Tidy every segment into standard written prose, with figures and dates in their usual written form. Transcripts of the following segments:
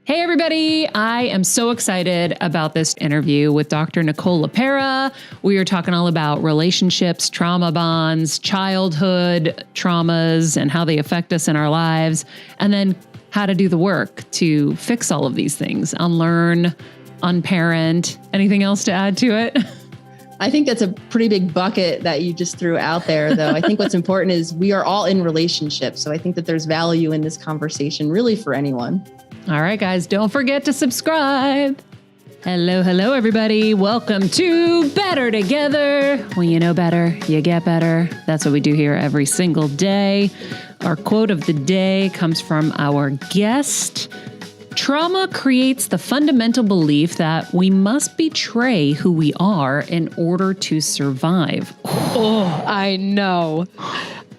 Hey, everybody. I am so excited about this interview with Dr. Nicole LePera. We are talking all about relationships, trauma bonds, childhood traumas, and how they affect us in our lives, and then how to do the work to fix all of these things, unlearn, unparent. Anything else to add to it? I think that's a pretty big bucket that you just threw out there, though. I think what's important is we are all in relationships. So I think that there's value in this conversation really for anyone. All right, guys, don't forget to subscribe. Hello, everybody. Welcome to Better Together. When you know better, you get better. That's what we do here every single day. Our quote of the day comes from our guest. Trauma creates the fundamental belief that we must betray who we are in order to survive. Oh, I know.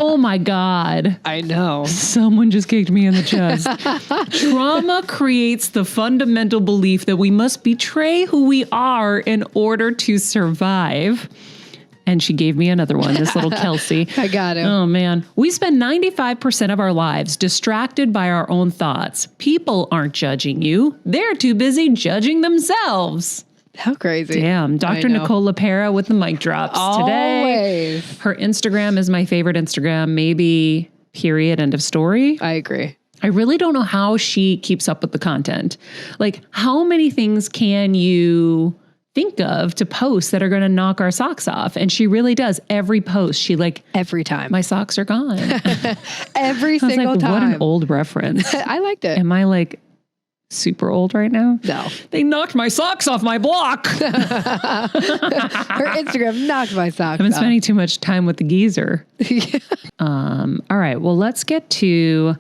Oh my God. I know. Someone just kicked me in the chest. Trauma creates the fundamental belief that we must betray who we are in order to survive. And she gave me another one, this little Kelsey. I got it. Oh, man. We spend 95% of our lives distracted by our own thoughts. People aren't judging you. They're too busy judging themselves. How crazy. Damn. Dr. Nicole LePera with the mic drops today. Her Instagram is my favorite Instagram, maybe period, end of story. I agree. I really don't know how she keeps up with the content. Like, how many things can you think of to post that are going to knock our socks off? And she really does. Every post, she every time. My socks are gone. Every single time. What an old reference. I liked it. Am I super old right now? No. They knocked my socks off my block. Her Instagram knocked my socks off. I've been spending too much time with the geezer. All right. Well, let's get to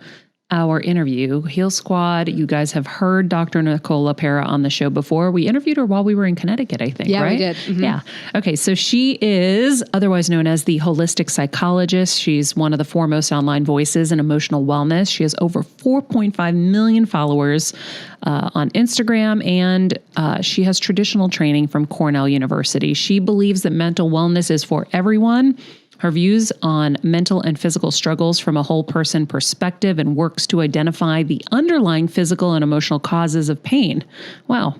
our interview. Heal Squad, you guys have heard Dr. Nicole LePera on the show before. We interviewed her while we were in Connecticut, I think, yeah, right? We did. Mm-hmm. Yeah. Okay, so she is otherwise known as the Holistic Psychologist. She's one of the foremost online voices in emotional wellness. She has over 4.5 million followers on Instagram, and she has traditional training from Cornell University. She believes that mental wellness is for everyone. Her views on mental and physical struggles from a whole person perspective, and works to identify the underlying physical and emotional causes of pain. Wow.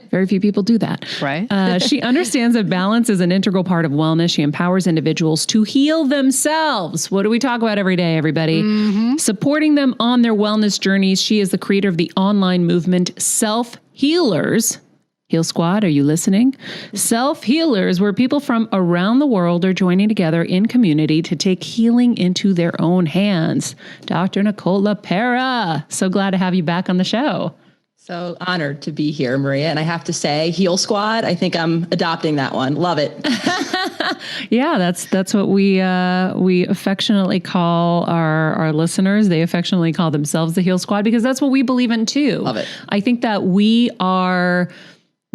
Very few people do that. Right. She understands that balance is an integral part of wellness. She empowers individuals to heal themselves. What do we talk about every day, everybody? Mm-hmm. Supporting them on their wellness journeys. She is the creator of the online movement Selfhealers. Heal Squad, are you listening? Selfhealers, where people from around the world are joining together in community to take healing into their own hands. Dr. Nicole LePera, so glad to have you back on the show. So honored to be here, Maria. And I have to say, Heal Squad, I think I'm adopting that one. Love it. Yeah, that's what we affectionately call our listeners. They affectionately call themselves the Heal Squad because that's what we believe in too. Love it. I think that we are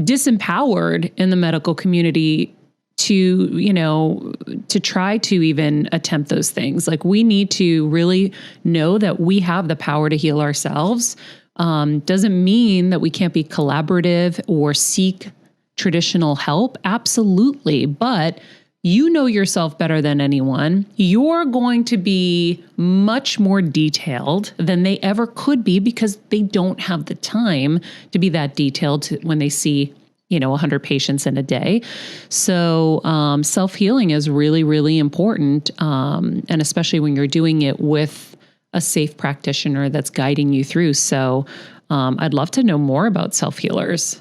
disempowered in the medical community to try to even attempt those things. We need to really know that we have the power to heal ourselves. Doesn't mean that we can't be collaborative or seek traditional help. Absolutely. But you know yourself better than anyone. You're going to be much more detailed than they ever could be because they don't have the time to be that detailed when they see 100 patients in a day. So self-healing is really, really important. And especially when you're doing it with a safe practitioner that's guiding you through. So I'd love to know more about Selfhealers.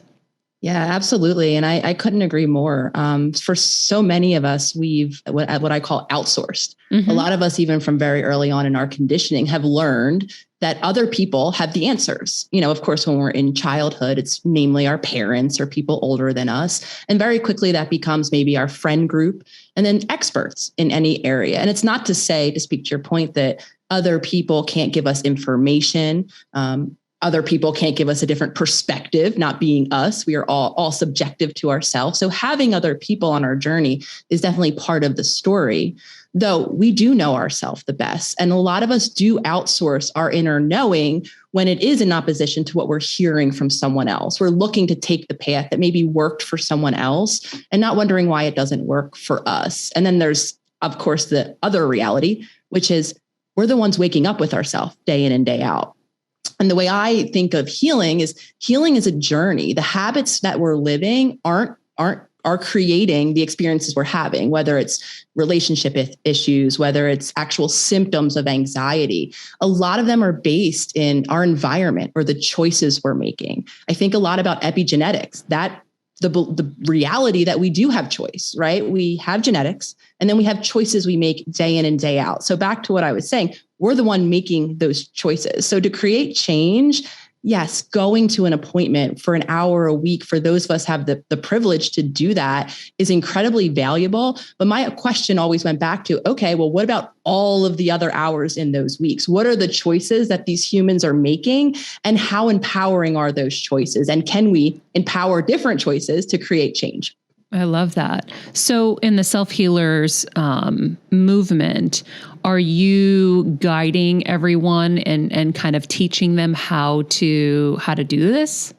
Yeah, absolutely. And I couldn't agree more. For so many of us, we've what I call outsourced. Mm-hmm. A lot of us, even from very early on in our conditioning, have learned that other people have the answers. Of course, when we're in childhood, it's namely our parents or people older than us. And very quickly that becomes maybe our friend group and then experts in any area. And it's not to say, to speak to your point, that other people can't give us information. Other people can't give us a different perspective, not being us. We are all subjective to ourselves. So having other people on our journey is definitely part of the story, though we do know ourselves the best. And a lot of us do outsource our inner knowing when it is in opposition to what we're hearing from someone else. We're looking to take the path that maybe worked for someone else and not wondering why it doesn't work for us. And then there's, of course, the other reality, which is we're the ones waking up with ourselves day in and day out. And the way I think of healing is a journey. The habits that we're living are creating the experiences we're having, whether it's relationship issues, whether it's actual symptoms of anxiety. A lot of them are based in our environment or the choices we're making. I think a lot about epigenetics, that the reality that we do have choice, right? We have genetics, and then we have choices we make day in and day out. So back to what I was saying, we're the one making those choices. So to create change, yes, going to an appointment for an hour a week, for those of us have the privilege to do that, is incredibly valuable. But my question always went back to, okay, well, what about all of the other hours in those weeks? What are the choices that these humans are making, and how empowering are those choices? And can we empower different choices to create change? I love that. So in the Selfhealers movement, are you guiding everyone and kind of teaching them how to do this?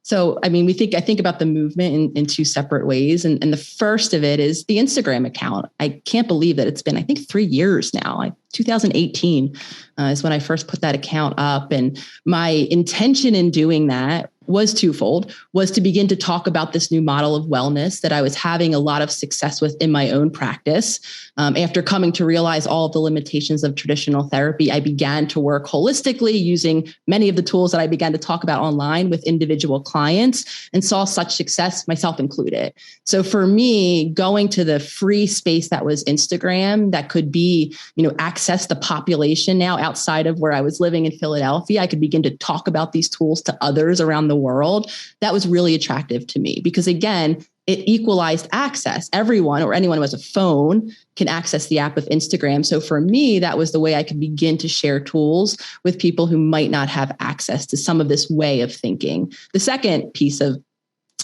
So, I mean, I think about the movement in two separate ways. And the first of it is the Instagram account. I can't believe that it's been, I think, 3 years now. 2018 is when I first put that account up. And my intention in doing that was twofold, was to begin to talk about this new model of wellness that I was having a lot of success with in my own practice. After coming to realize all of the limitations of traditional therapy, I began to work holistically using many of the tools that I began to talk about online with individual clients, and saw such success, myself included. So for me, going to the free space that was Instagram, that could be, access the population now outside of where I was living in Philadelphia, I could begin to talk about these tools to others around the world. That was really attractive to me because, again, it equalized access. Everyone or anyone who has a phone can access the app of Instagram. So for me, that was the way I could begin to share tools with people who might not have access to some of this way of thinking. The second piece of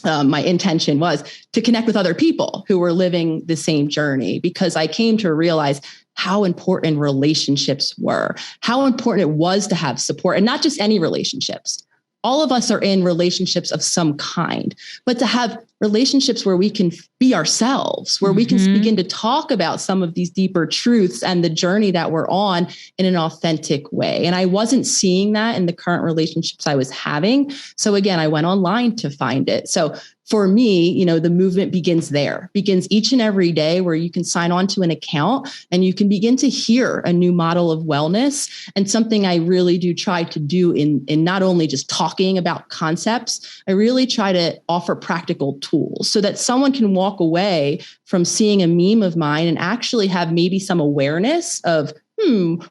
my intention was to connect with other people who were living the same journey, because I came to realize how important relationships were, how important it was to have support, and not just any relationships. All of us are in relationships of some kind, but to have relationships where we can be ourselves, where we can begin to talk about some of these deeper truths and the journey that we're on in an authentic way. And I wasn't seeing that in the current relationships I was having. So again, I went online to find it. So for me, the movement begins each and every day, where you can sign on to an account and you can begin to hear a new model of wellness. And something I really do try to do in not only just talking about concepts, I really try to offer practical tools so that someone can walk away from seeing a meme of mine and actually have maybe some awareness of,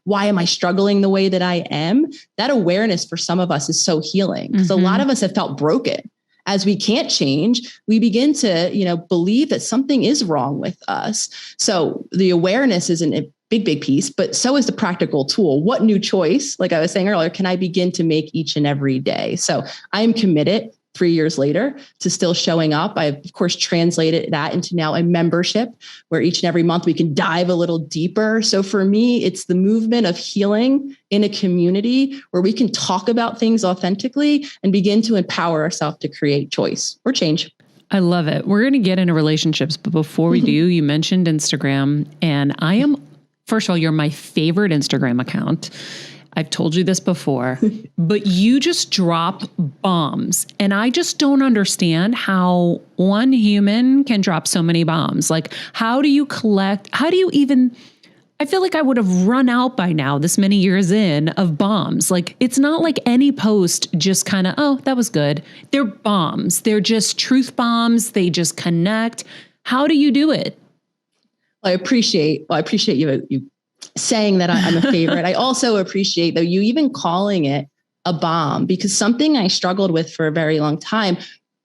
why am I struggling the way that I am? That awareness for some of us is so healing, because a lot of us have felt broken. As we can't change, we begin to, believe that something is wrong with us. So the awareness is a big piece, but so is the practical tool. What new choice, like I was saying earlier, can I begin to make each and every day? So I am committed 3 years later to still showing up. I've, of course, translated that into now a membership where each and every month we can dive a little deeper. So for me, it's the movement of healing in a community where we can talk about things authentically and begin to empower ourselves to create choice or change. I love it. We're going to get into relationships, but before we do, you mentioned Instagram, and first of all, you're my favorite Instagram account. I've told you this before, but you just drop bombs. And I just don't understand how one human can drop so many bombs. Like, how do you even, I feel like I would have run out by now, this many years in, of bombs. Like, it's not like any post just kind of, oh, that was good. They're bombs. They're just truth bombs. They just connect. How do you do it? I appreciate you saying that I'm a favorite. I also appreciate, though, you even calling it a bomb, because something I struggled with for a very long time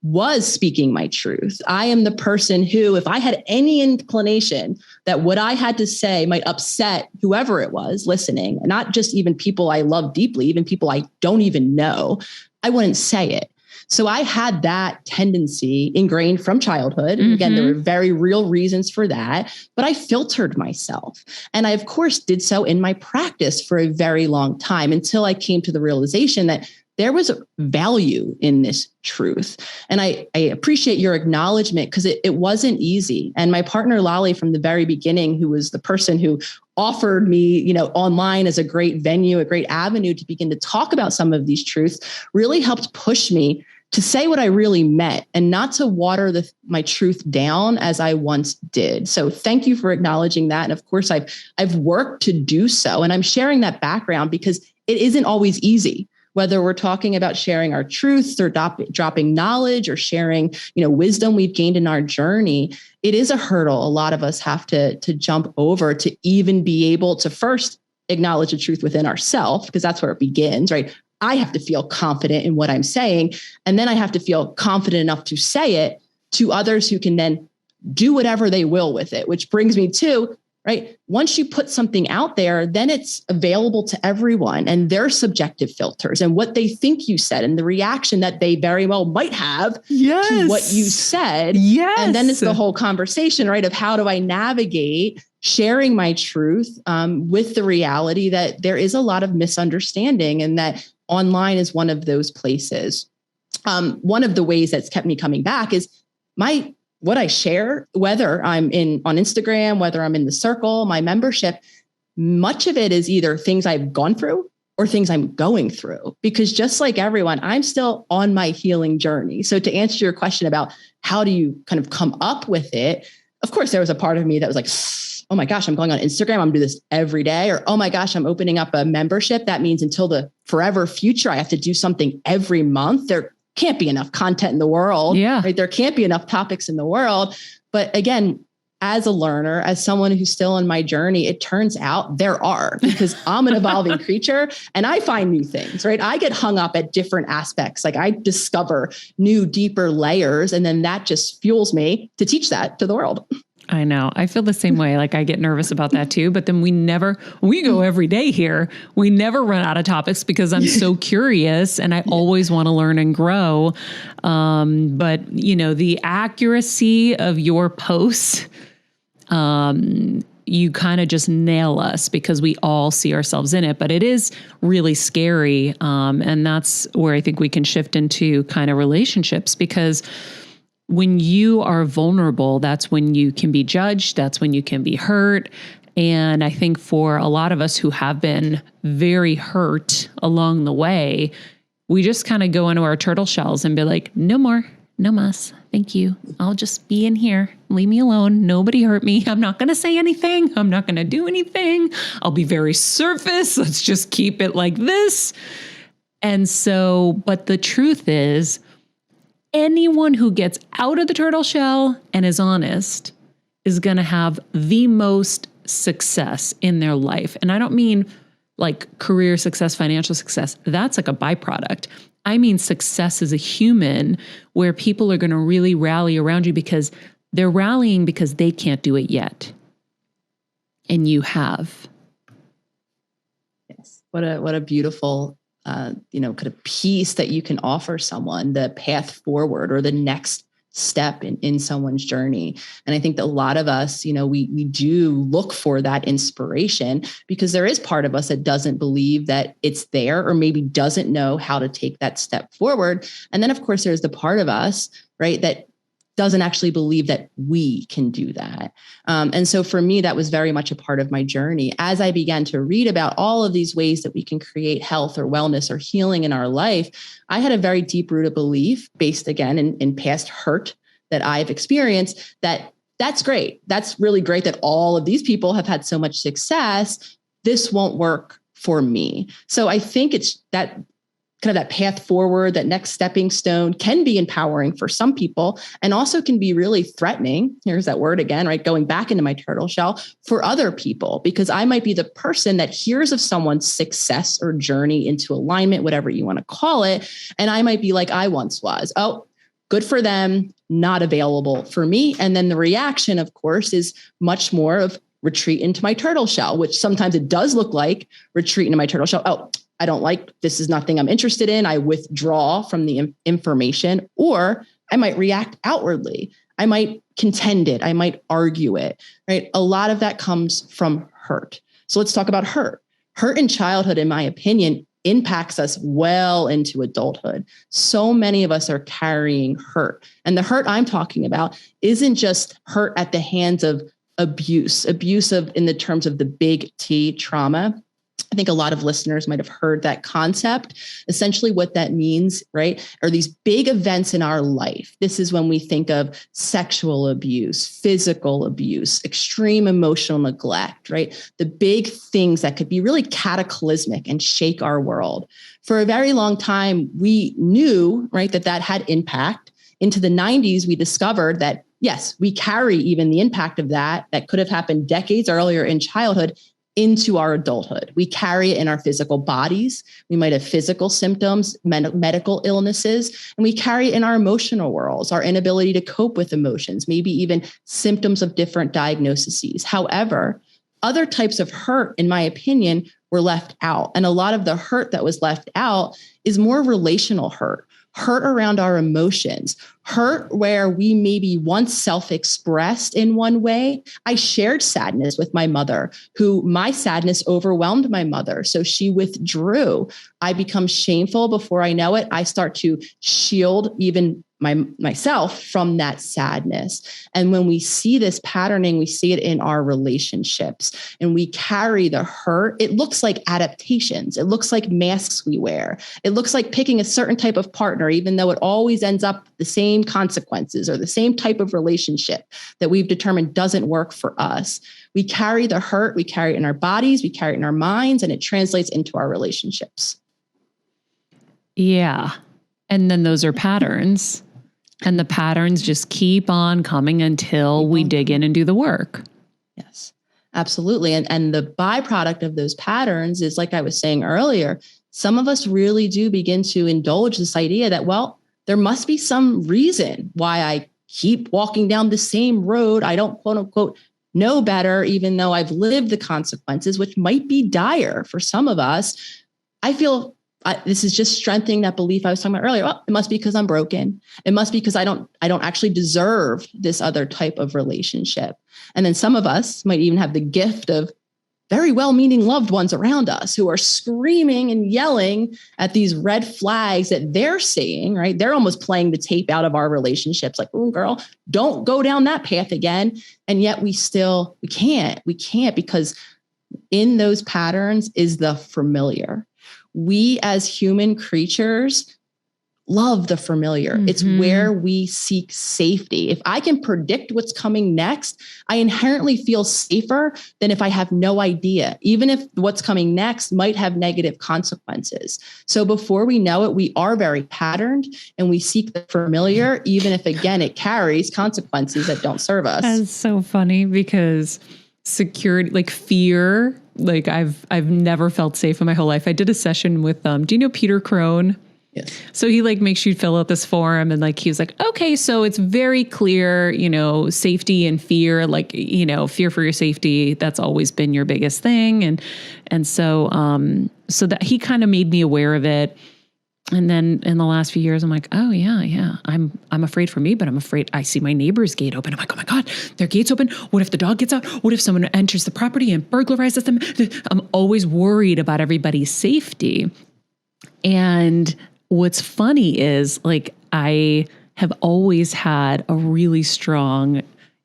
was speaking my truth. I am the person who, if I had any inclination that what I had to say might upset whoever it was listening, not just even people I love deeply, even people I don't even know, I wouldn't say it. So I had that tendency ingrained from childhood. And again, there were very real reasons for that, but I filtered myself. And I, of course, did so in my practice for a very long time until I came to the realization that there was value in this truth. And I appreciate your acknowledgement because it wasn't easy. And my partner, Lolly, from the very beginning, who was the person who offered me, online as a great venue, a great avenue to begin to talk about some of these truths, really helped push me to say what I really meant and not to water my truth down as I once did. So thank you for acknowledging that. And of course, I've worked to do so. And I'm sharing that background because it isn't always easy, whether we're talking about sharing our truths or dropping knowledge or sharing, wisdom we've gained in our journey. It is a hurdle a lot of us have to jump over to even be able to first acknowledge the truth within ourselves, because that's where it begins, right? I have to feel confident in what I'm saying. And then I have to feel confident enough to say it to others who can then do whatever they will with it, which brings me to, right? Once you put something out there, then it's available to everyone and their subjective filters and what they think you said and the reaction that they very well might have to what you said. Yes. And then it's the whole conversation, right? Of how do I navigate sharing my truth with the reality that there is a lot of misunderstanding and that online is one of those places. One of the ways that's kept me coming back is what I share, whether I'm on Instagram, whether I'm in the circle, my membership, much of it is either things I've gone through or things I'm going through, because just like everyone, I'm still on my healing journey. So to answer your question about how do you kind of come up with it, of course, there was a part of me that was like, oh my gosh, I'm going on Instagram. I'm doing this every day. Or, oh my gosh, I'm opening up a membership. That means until the forever future, I have to do something every month. There can't be enough content in the world. Yeah. Right? There can't be enough topics in the world. But again, as a learner, as someone who's still on my journey, it turns out there are, because I'm an evolving creature and I find new things, right? I get hung up at different aspects. Like I discover new, deeper layers. And then that just fuels me to teach that to the world. I know. I feel the same way. Like I get nervous about that too, but then we go every day here. We never run out of topics because I'm so curious and I always want to learn and grow. But the accuracy of your posts, you kind of just nail us because we all see ourselves in it, but it is really scary. And that's where I think we can shift into kind of relationships, because when you are vulnerable, that's when you can be judged. That's when you can be hurt. And I think for a lot of us who have been very hurt along the way, we just kind of go into our turtle shells and be like, no more, no mas. Thank you. I'll just be in here. Leave me alone. Nobody hurt me. I'm not going to say anything. I'm not going to do anything. I'll be very surface. Let's just keep it like this. And so, but the truth is, anyone who gets out of the turtle shell and is honest is going to have the most success in their life. And I don't mean like career success, financial success. That's like a byproduct. I mean success as a human, where people are going to really rally around you because they're rallying because they can't do it yet. And you have. Yes. What a beautiful kind of piece that you can offer someone, the path forward or the next step in someone's journey. And I think that a lot of us, we do look for that inspiration because there is part of us that doesn't believe that it's there or maybe doesn't know how to take that step forward. And then of course, there's the part of us, right, that doesn't actually believe that we can do that. And so for me, that was very much a part of my journey. As I began to read about all of these ways that we can create health or wellness or healing in our life, I had a very deep-rooted belief based, again, in past hurt that I've experienced, that's great. That's really great that all of these people have had so much success. This won't work for me. So I think it's that kind of that path forward, that next stepping stone can be empowering for some people and also can be really threatening. Here's that word again, right? Going back into my turtle shell for other people, because I might be the person that hears of someone's success or journey into alignment, whatever you want to call it. And I might be like I once was. Oh, good for them, not available for me. And then the reaction, of course, is much more of retreat into my turtle shell, which sometimes it does look like retreat into my turtle shell. Oh, I don't like, this is nothing I'm interested in. I withdraw from the information, or I might react outwardly. I might contend it. I might argue it, right? A lot of that comes from hurt. So let's talk about hurt. Hurt in childhood, in my opinion, impacts us well into adulthood. So many of us are carrying hurt. And the hurt I'm talking about isn't just hurt at the hands of abuse of in the terms of the big T, trauma. I think a lot of listeners might have heard that concept. Essentially what that means, right, are these big events in our life. This is when we think of sexual abuse, physical abuse, extreme emotional neglect, right? The big things that could be really cataclysmic and shake our world. For a very long time, we knew, right, that had impact. Into the 90s, we discovered that, yes, we carry even the impact of that could have happened decades earlier in childhood into our adulthood. We carry it in our physical bodies. We might have physical symptoms, medical illnesses, and we carry it in our emotional worlds, our inability to cope with emotions, maybe even symptoms of different diagnoses. However, other types of hurt, in my opinion, were left out. And a lot of the hurt that was left out is more relational hurt around our emotions, hurt where we maybe once self-expressed in one way. I shared sadness with my mother, who my sadness overwhelmed my mother. So she withdrew. I become shameful before I know it. I start to shield even myself from that sadness. And when we see this patterning, we see it in our relationships and we carry the hurt. It looks like adaptations. It looks like masks we wear. It looks like picking a certain type of partner, even though it always ends up the same consequences or the same type of relationship that we've determined doesn't work for us. We carry the hurt, we carry it in our bodies, we carry it in our minds, and it translates into our relationships. Yeah. And then those are patterns. And the patterns just keep on coming until we dig in and do the work. Yes, absolutely. And the byproduct of those patterns is, like I was saying earlier, some of us really do begin to indulge this idea that, well, there must be some reason why I keep walking down the same road. I don't, quote unquote, know better, even though I've lived the consequences, which might be dire for some of us. I feel this is just strengthening that belief I was talking about earlier. Oh, it must be because I'm broken. It must be because I don't actually deserve this other type of relationship. And then some of us might even have the gift of very well-meaning loved ones around us who are screaming and yelling at these red flags that they're seeing, right? They're almost playing the tape out of our relationships. Like, oh, girl, don't go down that path again. And yet we can't because in those patterns is the familiar. We as human creatures love the familiar. Mm-hmm. It's where we seek safety. If I can predict what's coming next, I inherently feel safer than if I have no idea, even if what's coming next might have negative consequences. So before we know it, we are very patterned and we seek the familiar, even if, again, it carries consequences that don't serve us. That's so funny because security, like fear, like I've never felt safe in my whole life. I did a session with, do you know Peter Crone? Yes. So he like makes you fill out this form and like, he was like, okay, so it's very clear, safety and fear, like, fear for your safety. That's always been your biggest thing. And so that he kind of made me aware of it. And then in the last few years, I'm like, oh yeah. I'm afraid for me, but I'm afraid I see my neighbor's gate open. I'm like, oh my God, their gate's open. What if the dog gets out? What if someone enters the property and burglarizes them? I'm always worried about everybody's safety. And what's funny is like, I have always had a really strong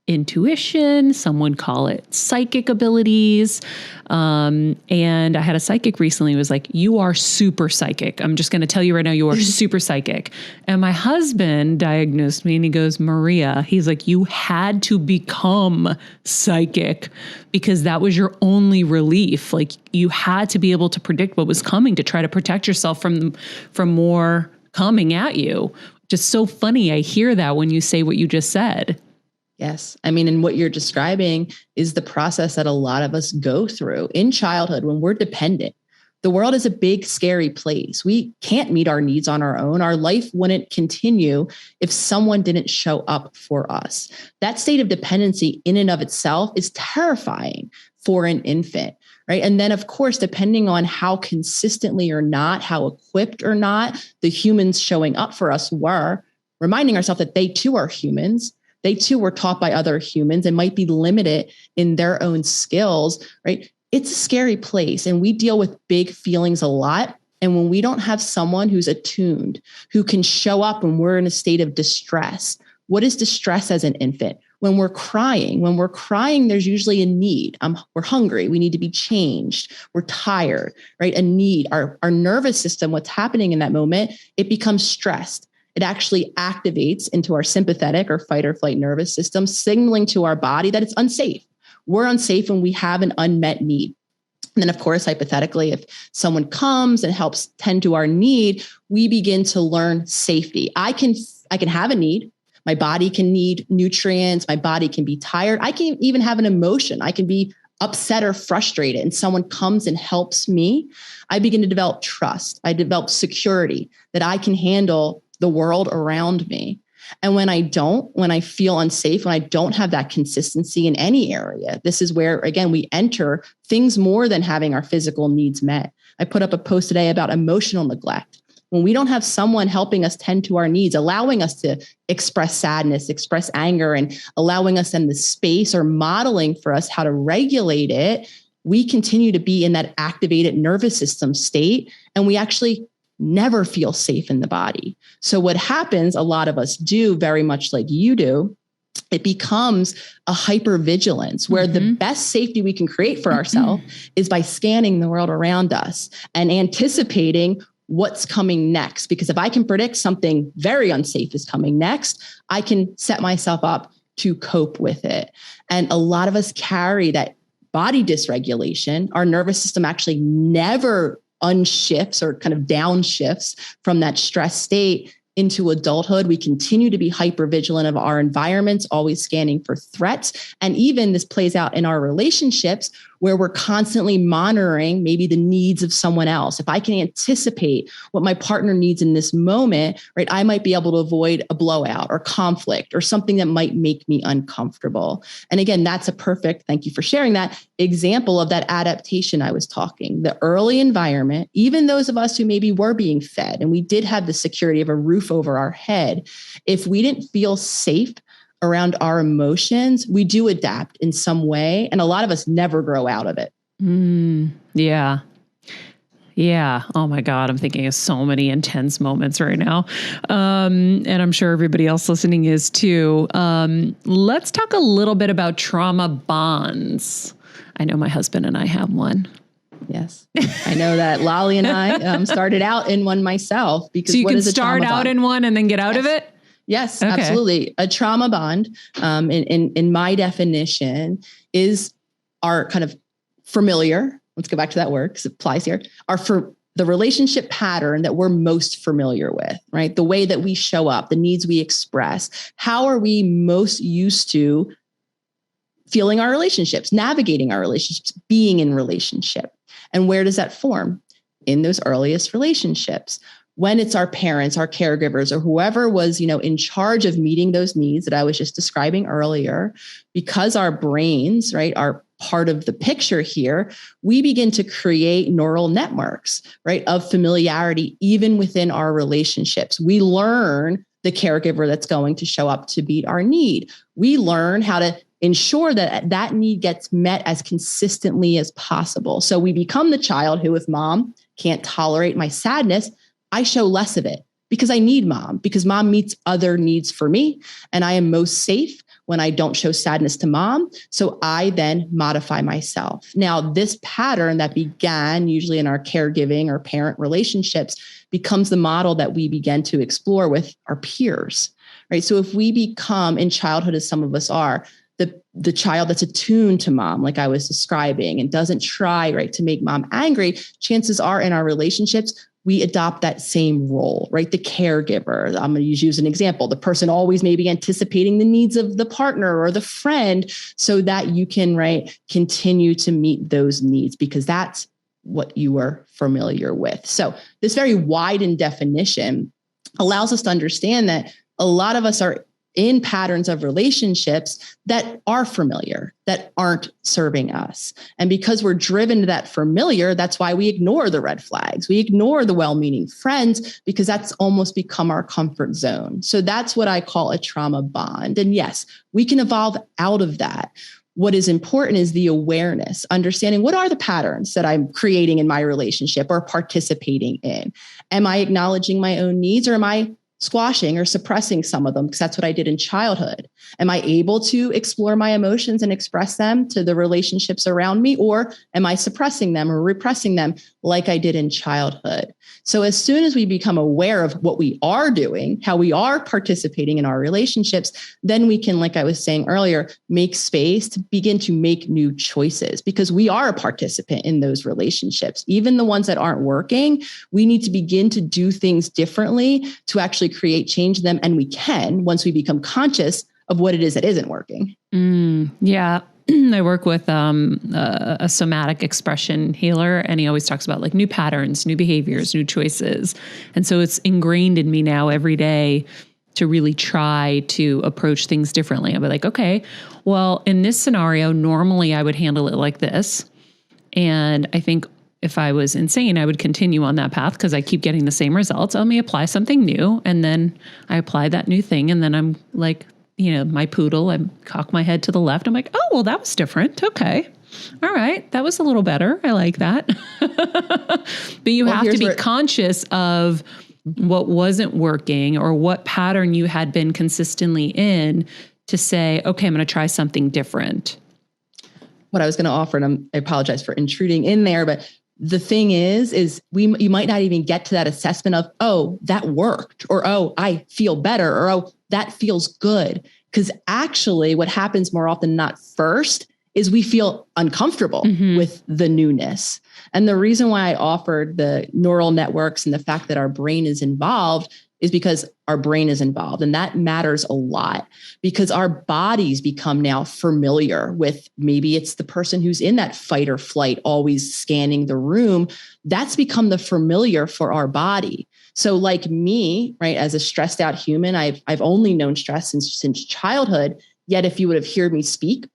intuition. Some would call it psychic abilities. And I had a psychic recently who was like, you are super psychic. I'm just going to tell you right now, you are super psychic. And my husband diagnosed me and he goes, Maria, he's like, you had to become psychic because that was your only relief. Like you had to be able to predict what was coming to try to protect yourself from more coming at you. Just so funny. I hear that when you say what you just said. Yes. I mean, and what you're describing is the process that a lot of us go through in childhood when we're dependent. The world is a big, scary place. We can't meet our needs on our own. Our life wouldn't continue if someone didn't show up for us. That state of dependency in and of itself is terrifying for an infant, right? And then, of course, depending on how consistently or not, how equipped or not the humans showing up for us were, reminding ourselves that they too are humans. They too were taught by other humans and might be limited in their own skills, right? It's a scary place and we deal with big feelings a lot. And when we don't have someone who's attuned, who can show up when we're in a state of distress, what is distress as an infant? When we're crying, there's usually a need. We're hungry. We need to be changed. We're tired, right? A need. Our nervous system, what's happening in that moment, it becomes stressed. It actually activates into our sympathetic or fight or flight nervous system, signaling to our body that it's unsafe. We're unsafe when we have an unmet need. And then, of course, hypothetically, if someone comes and helps tend to our need, we begin to learn safety. I can have a need. My body can need nutrients. My body can be tired. I can even have an emotion. I can be upset or frustrated, and someone comes and helps me. I begin to develop trust. I develop security that I can handle the world around me. And when I don't, when I feel unsafe, when I don't have that consistency in any area, this is where, again, we enter things more than having our physical needs met. I put up a post today about emotional neglect. When we don't have someone helping us tend to our needs, allowing us to express sadness, express anger, and allowing us in the space or modeling for us how to regulate it, we continue to be in that activated nervous system state, and we actually never feel safe in the body. So what happens, a lot of us do, very much like you do, it becomes a hypervigilance where the best safety we can create for ourselves is by scanning the world around us and anticipating what's coming next. Because if I can predict something very unsafe is coming next, I can set myself up to cope with it. And a lot of us carry that body dysregulation. Our nervous system actually never unshifts or kind of downshifts from that stress state into adulthood. We continue to be hypervigilant of our environments, always scanning for threats. And even this plays out in our relationships where we're constantly monitoring maybe the needs of someone else. If I can anticipate what my partner needs in this moment, right, I might be able to avoid a blowout or conflict or something that might make me uncomfortable. And again, that's a perfect, thank you for sharing that, example of that adaptation I was talking. The early environment, even those of us who maybe were being fed and we did have the security of a roof over our head, if we didn't feel safe around our emotions, we do adapt in some way. And a lot of us never grow out of it. Yeah. Yeah. Oh my God. I'm thinking of so many intense moments right now. And I'm sure everybody else listening is too. Let's talk a little bit about trauma bonds. I know my husband and I have one. Yes. I know that Lolly and I started out in one myself because so you can start out in one and then get out of it? Yes, okay. Absolutely. A trauma bond, in my definition, is our kind of familiar. Let's go back to that word because it applies here. The relationship pattern that we're most familiar with, right? The way that we show up, the needs we express. How are we most used to feeling our relationships, navigating our relationships, being in relationship? And where does that form? In those earliest relationships. When it's our parents, our caregivers, or whoever was, in charge of meeting those needs that I was just describing earlier, because our brains, right, are part of the picture here, we begin to create neural networks, right, of familiarity, even within our relationships. We learn the caregiver that's going to show up to meet our need. We learn how to ensure that that need gets met as consistently as possible. So we become the child who, if mom can't tolerate my sadness, I show less of it because I need mom, because mom meets other needs for me. And I am most safe when I don't show sadness to mom. So I then modify myself. Now, this pattern that began usually in our caregiving or parent relationships becomes the model that we begin to explore with our peers, right? So if we become in childhood, as some of us are, the child that's attuned to mom, like I was describing, and doesn't try, right, to make mom angry, chances are in our relationships, we adopt that same role, right? The caregiver. I'm going to use an example. The person always maybe anticipating the needs of the partner or the friend so that you can, right, continue to meet those needs because that's what you were familiar with. So this very widened definition allows us to understand that a lot of us are in patterns of relationships that are familiar, that aren't serving us. And because we're driven to that familiar, that's why we ignore the red flags. We ignore the well-meaning friends because that's almost become our comfort zone. So that's what I call a trauma bond. And yes, we can evolve out of that. what is important is the awareness, understanding what are the patterns that I'm creating in my relationship or participating in. Am I acknowledging my own needs, or am I squashing or suppressing some of them? Because that's what I did in childhood. Am I able to explore my emotions and express them to the relationships around me? Or am I suppressing them or repressing them like I did in childhood? So as soon as we become aware of what we are doing, how we are participating in our relationships, then we can, like I was saying earlier, make space to begin to make new choices, because we are a participant in those relationships. Even the ones that aren't working, we need to begin to do things differently to actually create change in them. And we can, once we become conscious of what it is that isn't working. Yeah. I work with a somatic expression healer, and he always talks about like new patterns, new behaviors, new choices. And so it's ingrained in me now every day to really try to approach things differently. I'll be like, okay, well, in this scenario, normally I would handle it like this. And I think if I was insane, I would continue on that path because I keep getting the same results. Let me apply something new. And then I apply that new thing. And then I'm like, my poodle, I cock my head to the left. I'm like, oh, well, that was different. Okay. All right. That was a little better. I like that. But you have to be conscious of what wasn't working or what pattern you had been consistently in to say, okay, I'm going to try something different. What I was going to offer, and I apologize for intruding in there, but the thing is you might not even get to that assessment of, oh, that worked, or, oh, I feel better, or, oh, that feels good. Because actually what happens more often than not first is we feel uncomfortable with the newness. And the reason why I offered the neural networks and the fact that our brain is involved is because our brain is involved. And that matters a lot, because our bodies become now familiar with, maybe it's the person who's in that fight or flight, always scanning the room. That's become the familiar for our body. So like me, right, as a stressed out human, I've only known stress since childhood. Yet if you would have heard me speak,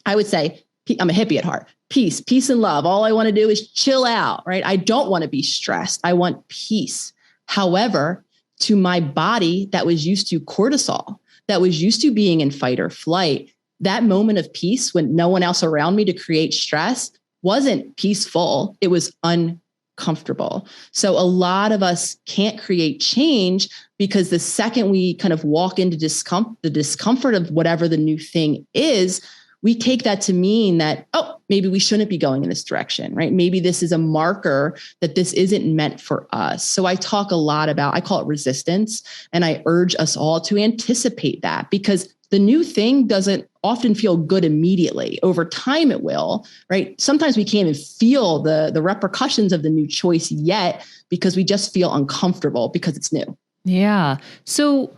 I would say, I'm a hippie at heart. Peace and love. All I want to do is chill out, right? I don't want to be stressed. I want peace. However, to my body that was used to cortisol, that was used to being in fight or flight, that moment of peace when no one else around me to create stress wasn't peaceful. It was uncomfortable. So a lot of us can't create change because the second we kind of walk into the discomfort of whatever the new thing is, we take that to mean that, oh, maybe we shouldn't be going in this direction, right? Maybe this is a marker that this isn't meant for us. So I talk a lot about, I call it resistance. And I urge us all to anticipate that, because the new thing doesn't often feel good immediately. Over time, it will, right? Sometimes we can't even feel the repercussions of the new choice yet because we just feel uncomfortable because it's new. Yeah. So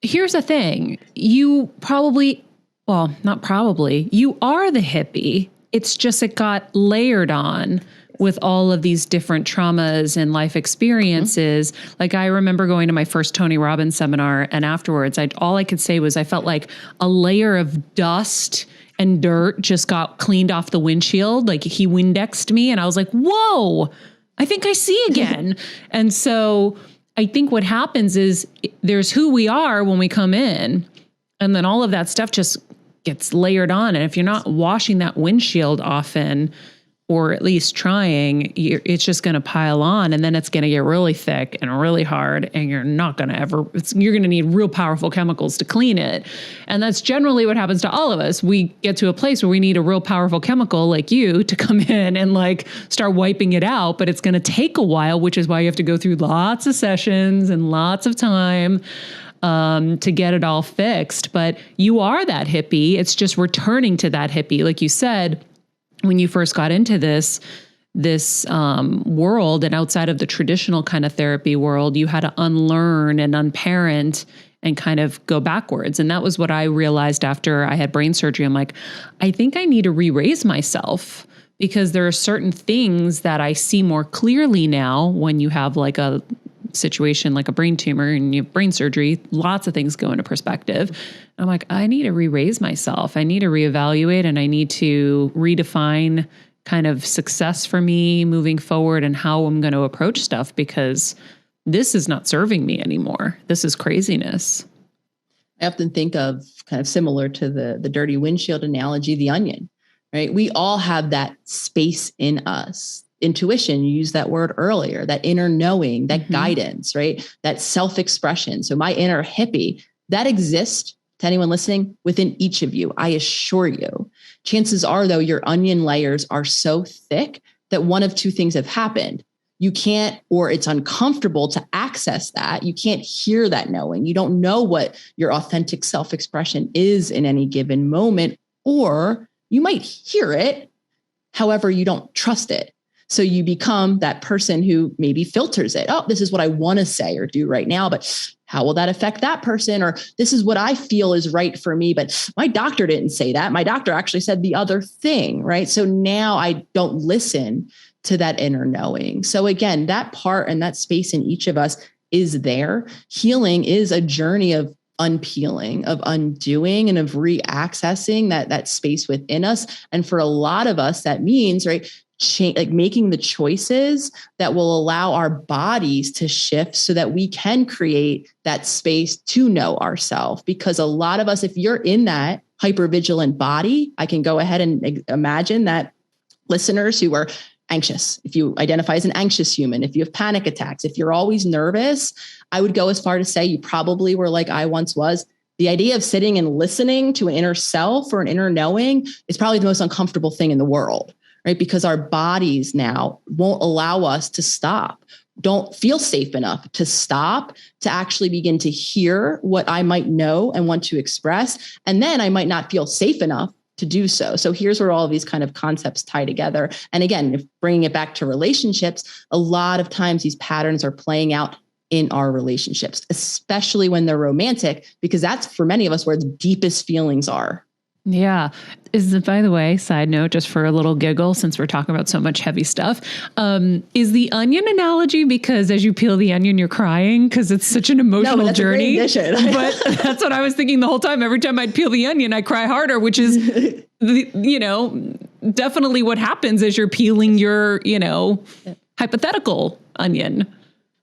here's the thing. You probably... Well, not probably. You are the hippie. It's just it got layered on with all of these different traumas and life experiences. Like I remember going to my first Tony Robbins seminar, and afterwards, all I could say was I felt like a layer of dust and dirt just got cleaned off the windshield. Like he Windexed me, and I was like, whoa, I think I see again. And so I think what happens is there's who we are when we come in, and then all of that stuff just gets layered on. And if you're not washing that windshield often, or at least trying, it's just going to pile on, and then it's going to get really thick and really hard, and you're not going to you're going to need real powerful chemicals to clean it. And that's generally what happens to all of us. We get to a place where we need a real powerful chemical like you to come in and like start wiping it out, but it's going to take a while, which is why you have to go through lots of sessions and lots of time to get it all fixed. But you are that hippie. It's just returning to that hippie. Like you said, when you first got into this world and outside of the traditional kind of therapy world, you had to unlearn and unparent and kind of go backwards. And that was what I realized after I had brain surgery. I'm like, I think I need to re-raise myself, because there are certain things that I see more clearly now when you have like a situation like a brain tumor and you have brain surgery, lots of things go into perspective. I'm like, I need to re-raise myself. I need to reevaluate, and I need to redefine kind of success for me moving forward and how I'm going to approach stuff, because this is not serving me anymore. This is craziness. I often think of kind of similar to the dirty windshield analogy, the onion, right? We all have that space in us. Intuition, you used that word earlier, that inner knowing, that guidance, right? That self-expression. So my inner hippie, that exists, to anyone listening, within each of you, I assure you. Chances are, though, your onion layers are so thick that one of two things have happened. You can't, or it's uncomfortable to access that. You can't hear that knowing. You don't know what your authentic self-expression is in any given moment, or you might hear it. However, you don't trust it. So you become that person who maybe filters it. Oh, this is what I want to say or do right now, but how will that affect that person? Or this is what I feel is right for me, but my doctor didn't say that. My doctor actually said the other thing, right? So now I don't listen to that inner knowing. So again, that part and that space in each of us is there. Healing is a journey of unpeeling, of undoing, and of re-accessing that space within us. And for a lot of us, that means, right, like making the choices that will allow our bodies to shift so that we can create that space to know ourselves. Because a lot of us, if you're in that hypervigilant body, I can go ahead and imagine that listeners who are anxious, if you identify as an anxious human, if you have panic attacks, if you're always nervous, I would go as far to say you probably were like I once was. The idea of sitting and listening to an inner self or an inner knowing is probably the most uncomfortable thing in the world, right? Because our bodies now won't allow us to stop, don't feel safe enough to stop, to actually begin to hear what I might know and want to express. And then I might not feel safe enough to do so. So here's where all of these kind of concepts tie together. And again, if bringing it back to relationships, a lot of times these patterns are playing out in our relationships, especially when they're romantic, because that's for many of us where the deepest feelings are. Yeah. By the way, side note, just for a little giggle, since we're talking about so much heavy stuff, is the onion analogy because as you peel the onion, you're crying because it's such an emotional journey. But that's what I was thinking the whole time. Every time I'd peel the onion, I cry harder, which is, definitely what happens as you're peeling your, hypothetical onion.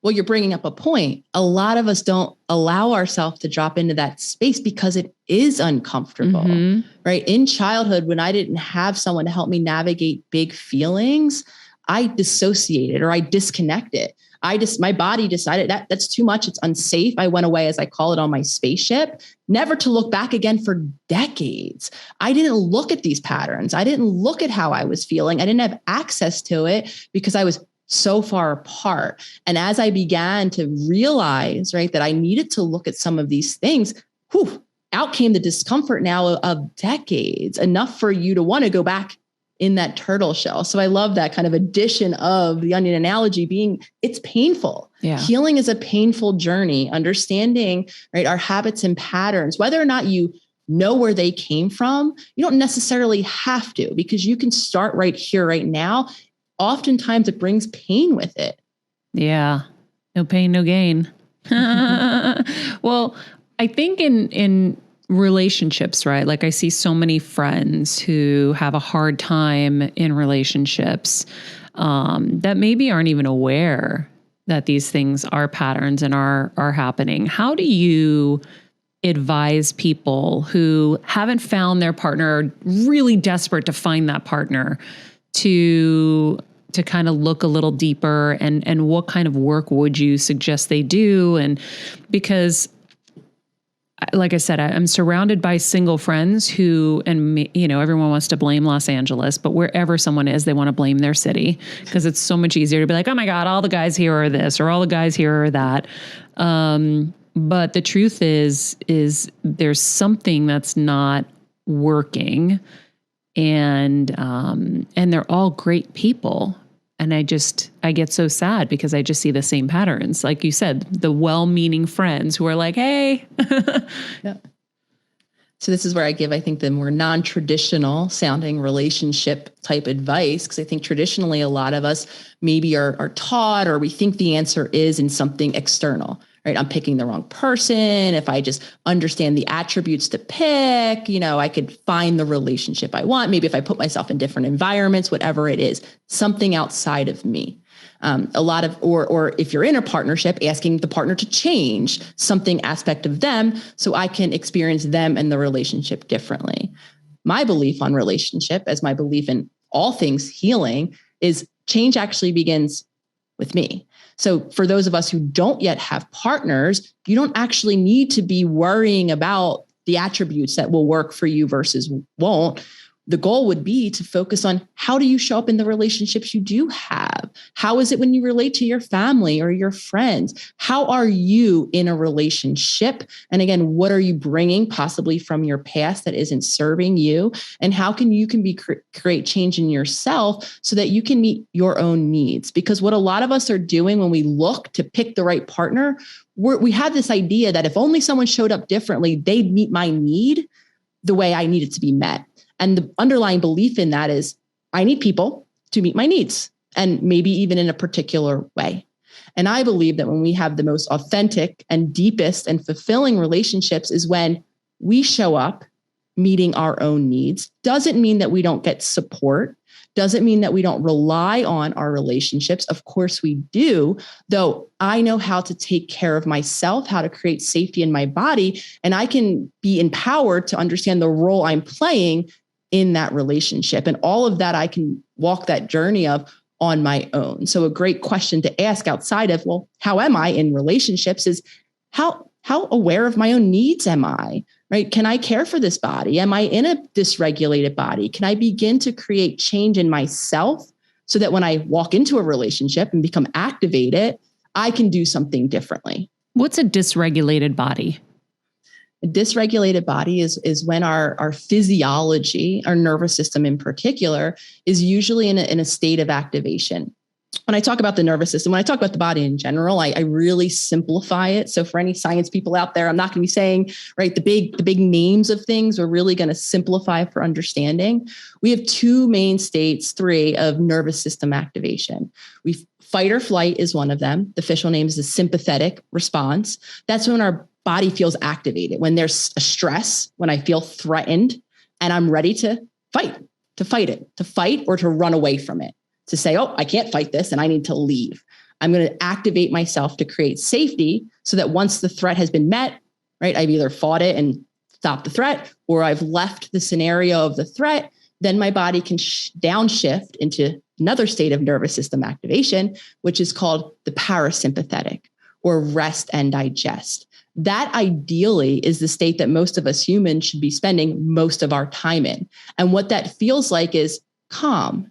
Well, you're bringing up a point. A lot of us don't allow ourselves to drop into that space because it is uncomfortable, right? In childhood, when I didn't have someone to help me navigate big feelings, I dissociated or I disconnected. My body decided that's too much. It's unsafe. I went away, as I call it, on my spaceship, never to look back again for decades. I didn't look at these patterns. I didn't look at how I was feeling. I didn't have access to it because I was so far apart. And as I began to realize, right, that I needed to look at some of these things, out came the discomfort now of decades, enough for you to want to go back in that turtle shell. So I love that kind of addition of the onion analogy being, it's painful. Yeah. Healing is a painful journey, understanding, right, our habits and patterns, whether or not you know where they came from, you don't necessarily have to, because you can start right here, right now. Oftentimes it brings pain with it. Yeah. No pain, no gain. Well, I think in relationships, right? Like I see so many friends who have a hard time in relationships that maybe aren't even aware that these things are patterns and are happening. How do you advise people who haven't found their partner, really desperate to find that partner, to kind of look a little deeper, and what kind of work would you suggest they do? And because, like I said, I'm surrounded by single friends who, and everyone wants to blame Los Angeles, but wherever someone is, they want to blame their city because it's so much easier to be like, oh my God, all the guys here are this, or all the guys here are that. But the truth is there's something that's not working. And they're all great people. And I get so sad because I just see the same patterns. Like you said, the well-meaning friends who are like, hey. Yeah. So this is where I give, I think, the more non-traditional sounding relationship type advice. Because I think traditionally a lot of us maybe are taught, or we think the answer is in something external. Right? I'm picking the wrong person. If I just understand the attributes to pick, I could find the relationship I want. Maybe if I put myself in different environments, whatever it is, something outside of me. A lot of, or if you're in a partnership, asking the partner to change something aspect of them so I can experience them and the relationship differently. My belief on relationship, as my belief in all things healing, is change actually begins with me. So for those of us who don't yet have partners, you don't actually need to be worrying about the attributes that will work for you versus won't. The goal would be to focus on how do you show up in the relationships you do have? How is it when you relate to your family or your friends? How are you in a relationship? And again, what are you bringing possibly from your past that isn't serving you? And how can you create change in yourself so that you can meet your own needs? Because what a lot of us are doing when we look to pick the right partner, we have this idea that if only someone showed up differently, they'd meet my need the way I need it to be met. And the underlying belief in that is I need people to meet my needs, and maybe even in a particular way. And I believe that when we have the most authentic and deepest and fulfilling relationships is when we show up meeting our own needs. Doesn't mean that we don't get support. Doesn't mean that we don't rely on our relationships. Of course we do, though I know how to take care of myself, how to create safety in my body, and I can be empowered to understand the role I'm playing in that relationship. And all of that, I can walk that journey of on my own. So a great question to ask outside of, well, how am I in relationships is how aware of my own needs am I, right? Can I care for this body? Am I in a dysregulated body? Can I begin to create change in myself so that when I walk into a relationship and become activated, I can do something differently? What's a dysregulated body? A dysregulated body is when our physiology, our nervous system in particular, is usually in a state of activation. When I talk about the nervous system, when I talk about the body in general, I really simplify it. So for any science people out there, I'm not going to be saying, right, the big names of things. We're really going to simplify for understanding. We have two main states, three, of nervous system activation. Fight or flight is one of them. The official name is the sympathetic response. That's when our body feels activated, when there's a stress, when I feel threatened and I'm ready to fight or to run away from it, to say, oh, I can't fight this and I need to leave. I'm going to activate myself to create safety so that once the threat has been met, right, I've either fought it and stopped the threat or I've left the scenario of the threat, then my body can downshift into another state of nervous system activation, which is called the parasympathetic, or rest and digest. That ideally is the state that most of us humans should be spending most of our time in. And what that feels like is calm,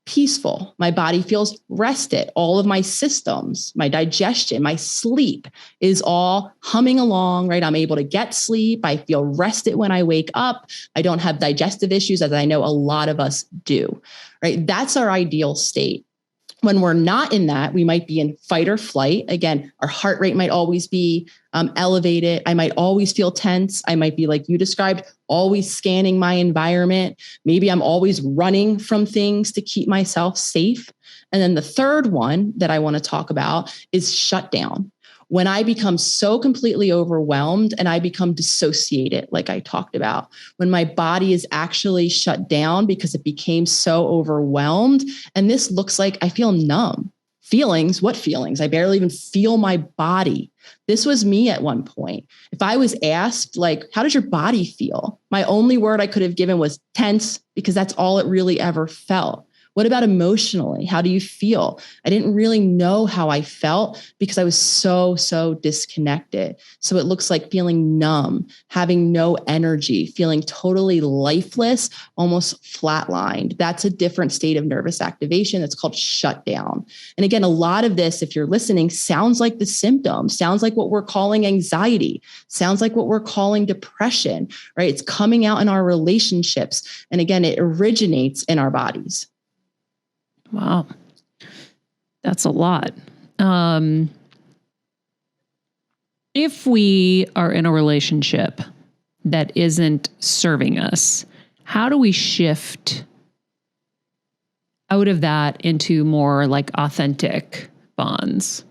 peaceful. My body feels rested. All of my systems, my digestion, my sleep is all humming along, right? I'm able to get sleep. I feel rested when I wake up. I don't have digestive issues, as I know a lot of us do, right? That's our ideal state. When we're not in that, we might be in fight or flight. Again, our heart rate might always be elevated. I might always feel tense. I might be, like you described, always scanning my environment. Maybe I'm always running from things to keep myself safe. And then the third one that I want to talk about is shutdown. When I become so completely overwhelmed and I become dissociated, like I talked about, when my body is actually shut down because it became so overwhelmed. And this looks like I feel numb. Feelings, what feelings? I barely even feel my body. This was me at one point. If I was asked, like, how does your body feel? My only word I could have given was tense, because that's all it really ever felt. What about emotionally? How do you feel? I didn't really know how I felt because I was so disconnected. So it looks like feeling numb, having no energy, feeling totally lifeless, almost flatlined. That's a different state of nervous activation. That's called shutdown. And again, a lot of this, if you're listening, sounds like the symptoms, sounds like what we're calling anxiety, sounds like what we're calling depression, right? It's coming out in our relationships. And again, it originates in our bodies. Wow. That's a lot. If we are in a relationship that isn't serving us, how do we shift out of that into more like authentic bonds?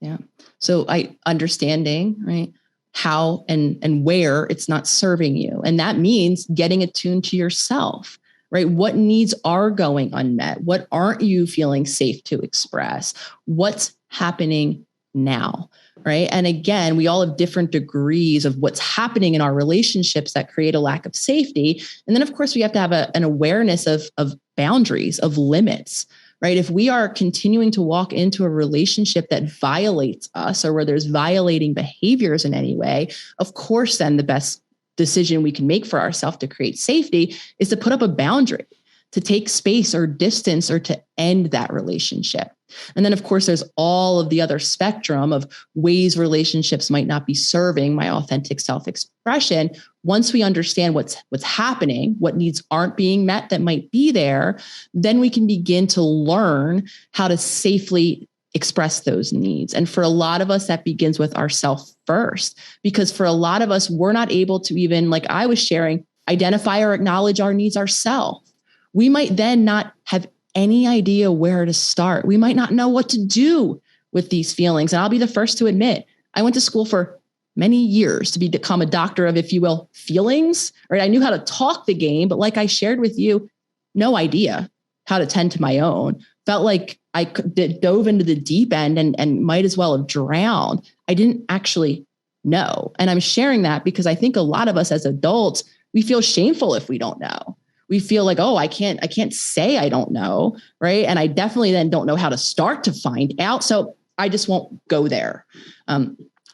Yeah. So understanding, right, how and where it's not serving you. And that means getting attuned to yourself. right? What needs are going unmet? What aren't you feeling safe to express? What's happening now, right? And again, we all have different degrees of what's happening in our relationships that create a lack of safety. And then, of course, we have to have an awareness of boundaries, of limits, right? If we are continuing to walk into a relationship that violates us or where there's violating behaviors in any way, of course, then the best decision we can make for ourselves to create safety is to put up a boundary, to take space or distance, or to end that relationship. And then, of course, there's all of the other spectrum of ways relationships might not be serving my authentic self-expression. Once we understand what's happening, what needs aren't being met that might be there, then we can begin to learn how to safely express those needs. And for a lot of us, that begins with ourself first, because for a lot of us, we're not able to even, like I was sharing, identify or acknowledge our needs ourselves. We might then not have any idea where to start. We might not know what to do with these feelings. And I'll be the first to admit, I went to school for many years to become a doctor of, if you will, feelings, right? I knew how to talk the game, but like I shared with you, no idea how to tend to my own. Felt like I dove into the deep end and might as well have drowned. I didn't actually know. And I'm sharing that because I think a lot of us as adults, we feel shameful if we don't know. We feel like, oh, I can't say I don't know, right? And I definitely then don't know how to start to find out. So I just won't go there.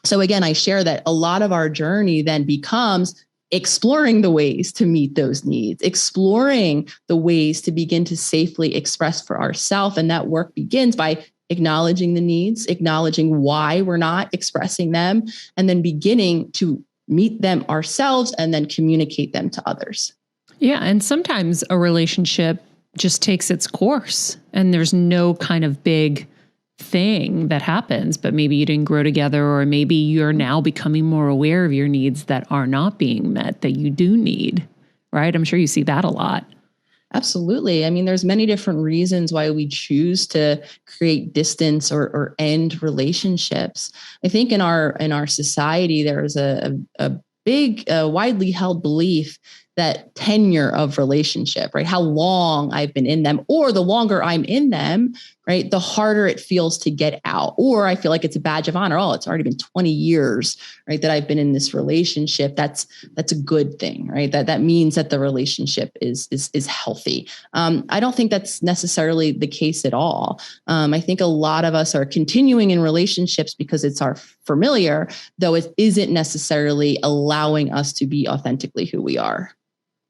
So again, I share that a lot of our journey then becomes exploring the ways to meet those needs, exploring the ways to begin to safely express for ourselves. And that work begins by acknowledging the needs, acknowledging why we're not expressing them, and then beginning to meet them ourselves and then communicate them to others. Yeah. And sometimes a relationship just takes its course and there's no kind of big thing that happens, but maybe you didn't grow together, or maybe you're now becoming more aware of your needs that are not being met, that you do need, right? I'm sure you see that a lot. Absolutely. I mean, there's many different reasons why we choose to create distance or end relationships. I think in our society, there's a big, widely held belief that tenure of relationship, right? How long I've been in them, or the longer I'm in them, right? The harder it feels to get out. Or I feel like it's a badge of honor. Oh, it's already been 20 years, right? That I've been in this relationship. That's a good thing, right? That means that the relationship is healthy. I don't think that's necessarily the case at all. I think a lot of us are continuing in relationships because it's our familiar, though it isn't necessarily allowing us to be authentically who we are.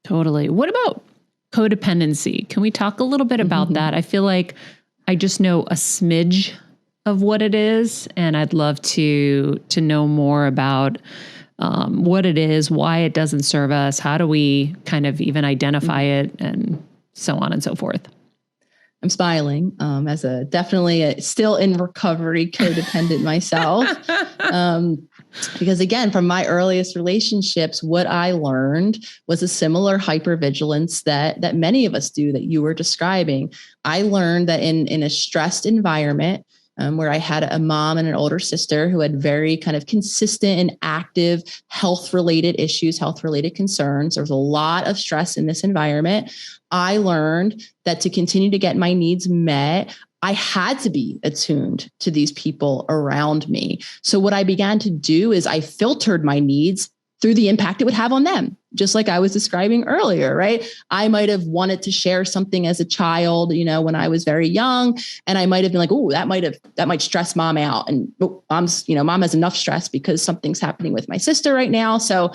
Totally. What about codependency? Can we talk a little bit about that? I feel like I just know a smidge of what it is, and I'd love to know more about what it is, why it doesn't serve us, how do we kind of even identify it, and so on and so forth. I'm smiling as definitely still in recovery codependent myself. Because again, from my earliest relationships, what I learned was a similar hypervigilance that many of us do that you were describing. I learned that in a stressed environment, where I had a mom and an older sister who had very kind of consistent and active health-related issues, health-related concerns. There was a lot of stress in this environment. I learned that to continue to get my needs met, I had to be attuned to these people around me. So what I began to do is I filtered my needs through the impact it would have on them, just like I was describing earlier, right? I might have wanted to share something as a child, when I was very young, and I might have been like, oh, that might stress mom out. And mom has enough stress because something's happening with my sister right now. So,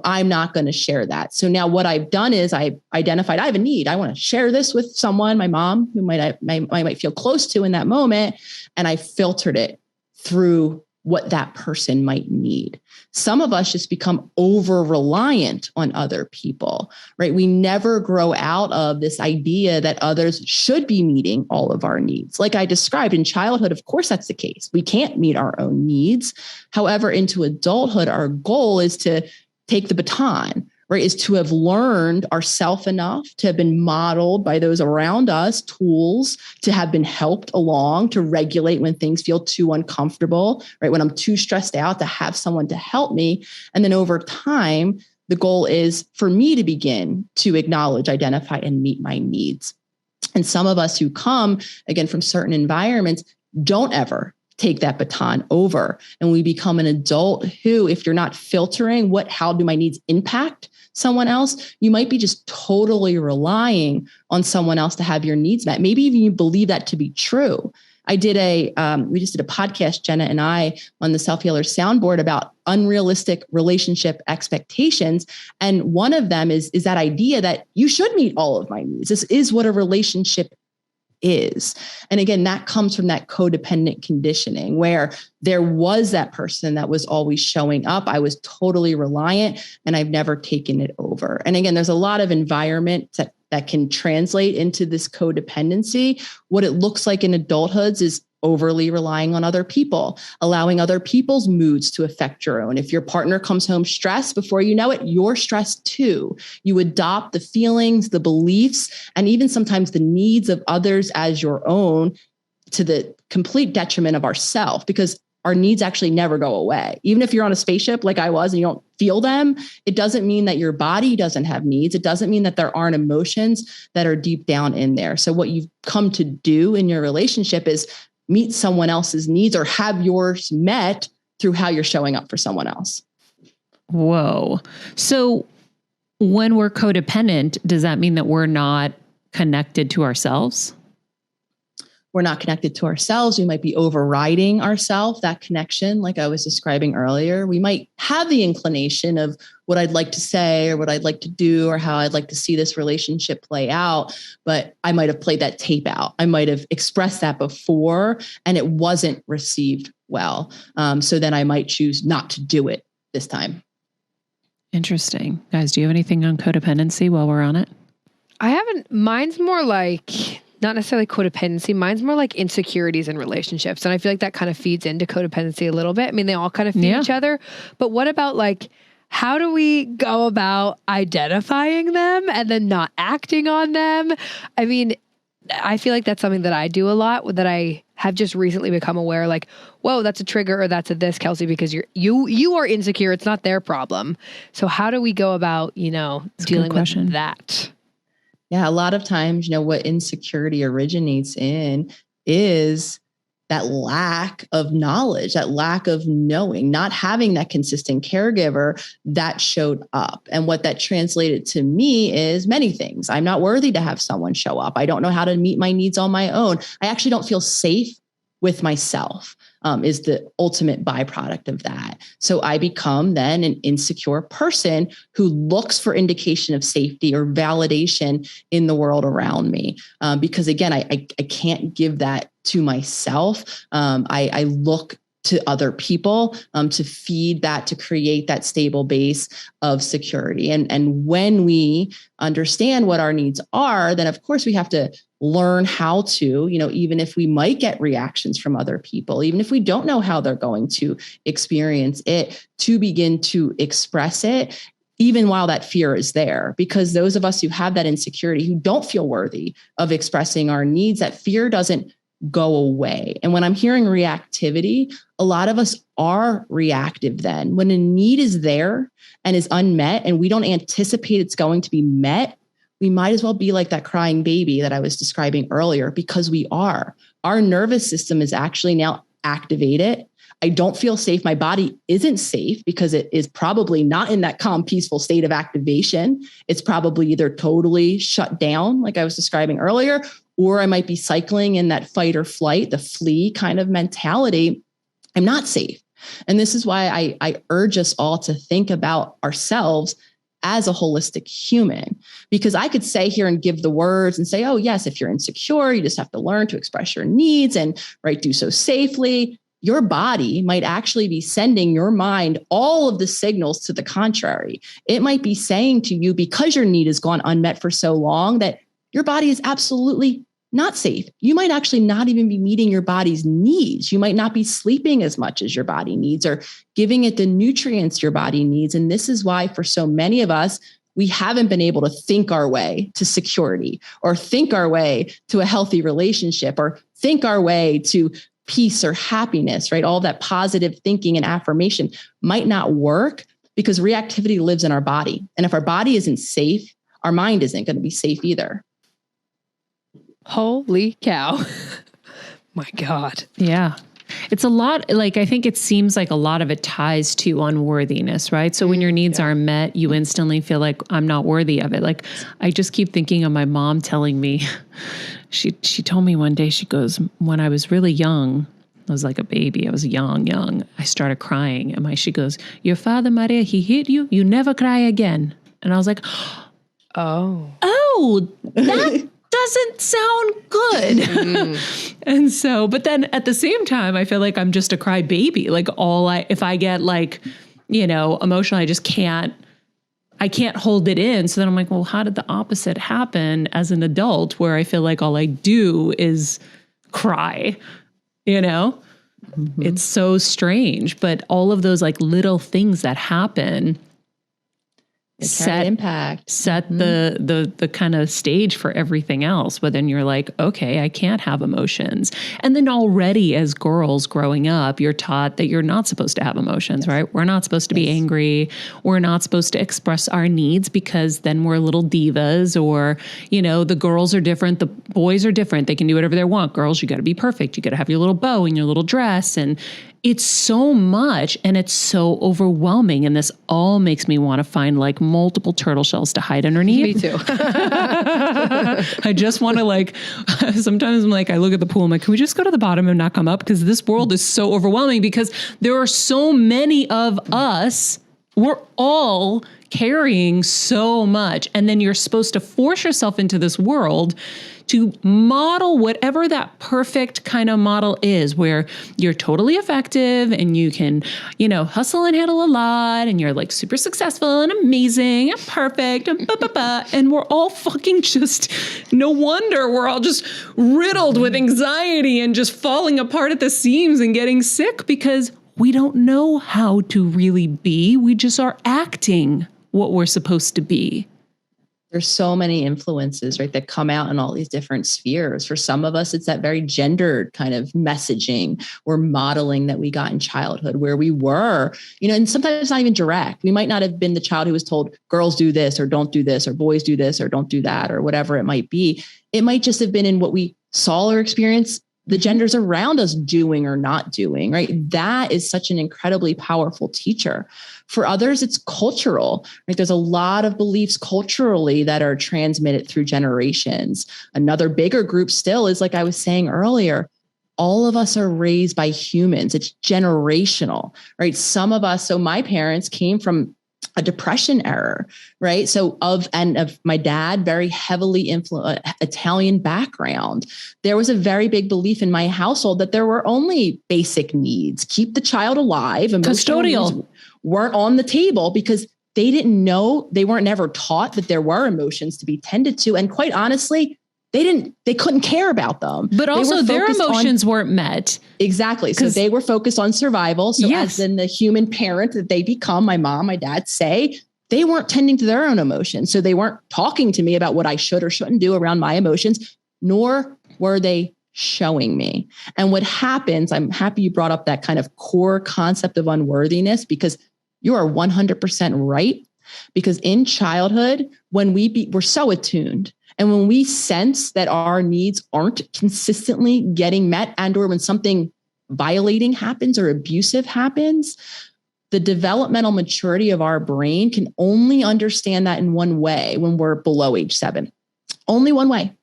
I'm not going to share that. So now what I've done is I identified I have a need. I want to share this with someone, my mom, who I might feel close to in that moment. And I filtered it through what that person might need. Some of us just become over-reliant on other people, right? We never grow out of this idea that others should be meeting all of our needs. Like I described in childhood, of course, that's the case. We can't meet our own needs. However, into adulthood, our goal is to take the baton, right? Is to have learned ourselves enough, to have been modeled by those around us, tools, to have been helped along, to regulate when things feel too uncomfortable, right? When I'm too stressed out, to have someone to help me. And then over time, the goal is for me to begin to acknowledge, identify, and meet my needs. And some of us who come, again, from certain environments, don't ever take that baton over. And we become an adult who, if you're not filtering how do my needs impact someone else, you might be just totally relying on someone else to have your needs met. Maybe even you believe that to be true. We just did a podcast, Jenna and I, on the Selfhealers soundboard about unrealistic relationship expectations. And one of them is that idea that you should meet all of my needs. This is what a relationship is. And again, that comes from that codependent conditioning where there was that person that was always showing up. I was totally reliant and I've never taken it over. And again, there's a lot of environment that can translate into this codependency. What it looks like in adulthoods is overly relying on other people, allowing other people's moods to affect your own. If your partner comes home stressed, before you know it, you're stressed too. You adopt the feelings, the beliefs, and even sometimes the needs of others as your own, to the complete detriment of ourselves, because our needs actually never go away. Even if you're on a spaceship like I was and you don't feel them, it doesn't mean that your body doesn't have needs. It doesn't mean that there aren't emotions that are deep down in there. So what you've come to do in your relationship is meet someone else's needs or have yours met through how you're showing up for someone else. Whoa. So when we're codependent, does that mean that we're not connected to ourselves? We're not connected to ourselves. We might be overriding ourselves, that connection, like I was describing earlier. We might have the inclination of what I'd like to say or what I'd like to do or how I'd like to see this relationship play out. But I might have played that tape out. I might have expressed that before and it wasn't received well. So then I might choose not to do it this time. Interesting. Guys, do you have anything on codependency while we're on it? I haven't. Mine's more like not necessarily codependency. Mine's more like insecurities in relationships. And I feel like that kind of feeds into codependency a little bit. I mean, they all kind of feed each other. But what about like, how do we go about identifying them and then not acting on them? I mean, I feel like that's something that I do a lot, that I have just recently become aware, like, whoa, that's a trigger or that's a this, Kelsey, because you are insecure. It's not their problem. So how do we go about, dealing with that? Yeah, a lot of times, what insecurity originates in is that lack of knowledge, that lack of knowing, not having that consistent caregiver that showed up. And what that translated to me is many things. I'm not worthy to have someone show up. I don't know how to meet my needs on my own. I actually don't feel safe with myself. Is the ultimate byproduct of that. So I become then an insecure person who looks for indication of safety or validation in the world around me. Because again, I can't give that to myself. I look to other people to feed that, to create that stable base of security. And when we understand what our needs are, then of course we have to learn how to, even if we might get reactions from other people, even if we don't know how they're going to experience it, to begin to express it, even while that fear is there. Because those of us who have that insecurity, who don't feel worthy of expressing our needs, that fear doesn't go away. And when I'm hearing reactivity, a lot of us are reactive then. When a need is there and is unmet and we don't anticipate it's going to be met, we might as well be like that crying baby that I was describing earlier, because we are. Our nervous system is actually now activated. I don't feel safe. My body isn't safe because it is probably not in that calm, peaceful state of activation. It's probably either totally shut down, like I was describing earlier, or I might be cycling in that fight or flight, the flee kind of mentality. I'm not safe. And this is why I urge us all to think about ourselves as a holistic human, because I could say here and give the words and say, oh, yes, if you're insecure, you just have to learn to express your needs and do so safely. Your body might actually be sending your mind all of the signals to the contrary. It might be saying to you, because your need has gone unmet for so long, that your body is absolutely not safe. You might actually not even be meeting your body's needs. You might not be sleeping as much as your body needs or giving it the nutrients your body needs. And this is why for so many of us, we haven't been able to think our way to security or think our way to a healthy relationship or think our way to peace or happiness, right? All that positive thinking and affirmation might not work because reactivity lives in our body. And if our body isn't safe, our mind isn't going to be safe either. Holy cow. My God. Yeah. It's a lot, like, I think it seems like a lot of it ties to unworthiness, right? So when your needs aren't met, you instantly feel like I'm not worthy of it. Like, I just keep thinking of my mom telling me, she told me one day, she goes, when I was really young, I was like a baby, I was young, I started crying. And she goes, your father, Maria, he hit you, you never cry again. And I was like, oh, that doesn't sound good. And so, but then at the same time, I feel like I'm just a cry baby. Like if I get like, emotional, I can't hold it in. So then I'm like, well, how did the opposite happen as an adult where I feel like all I do is cry, It's so strange, but all of those like little things that happen set the kind of stage for everything else. But then you're like, okay, I can't have emotions. And then already as girls growing up, you're taught that you're not supposed to have emotions, right? We're not supposed to be angry. We're not supposed to express our needs because then we're little divas, or, the girls are different. The boys are different. They can do whatever they want. Girls, you got to be perfect. You got to have your little bow and your little dress. And it's so much, and it's so overwhelming. And this all makes me want to find like multiple turtle shells to hide underneath. Me too. I just want to sometimes I'm like, I look at the pool, I'm like, can we just go to the bottom and not come up? Because this world is so overwhelming because there are so many of us. We're all carrying so much. And then you're supposed to force yourself into this world to model whatever that perfect kind of model is, where you're totally effective and you can, hustle and handle a lot, and you're like super successful and amazing and perfect and and we're all fucking just, no wonder we're all just riddled with anxiety and just falling apart at the seams and getting sick because we don't know how to really be. We just are acting what we're supposed to be. There's so many influences, right, that come out in all these different spheres. For some of us, it's that very gendered kind of messaging or modeling that we got in childhood, where we were, and sometimes it's not even direct. We might not have been the child who was told girls do this or don't do this, or boys do this or don't do that, or whatever it might be. It might just have been in what we saw or experienced the genders around us doing or not doing, right? That is such an incredibly powerful teacher. For others, it's cultural, right? There's a lot of beliefs culturally that are transmitted through generations. Another bigger group still is, like I was saying earlier, all of us are raised by humans. It's generational, right? Some of us, so my parents came from a depression era, right? So of my dad, very heavily Italian background. There was a very big belief in my household that there were only basic needs: keep the child alive. Custodial weren't on the table because they didn't know, they weren't never taught that there were emotions to be tended to. And quite honestly, they couldn't care about them. But also their emotions weren't met. Exactly. So they were focused on survival. So as in the human parent that they become, my mom, my dad say, they weren't tending to their own emotions. So they weren't talking to me about what I should or shouldn't do around my emotions, nor were they showing me. And what happens, I'm happy you brought up that kind of core concept of unworthiness, because you are 100% right. Because in childhood, when we're so attuned, and when we sense that our needs aren't consistently getting met, and or when something violating happens or abusive happens, the developmental maturity of our brain can only understand that in one way when we're below age 7. Only one way.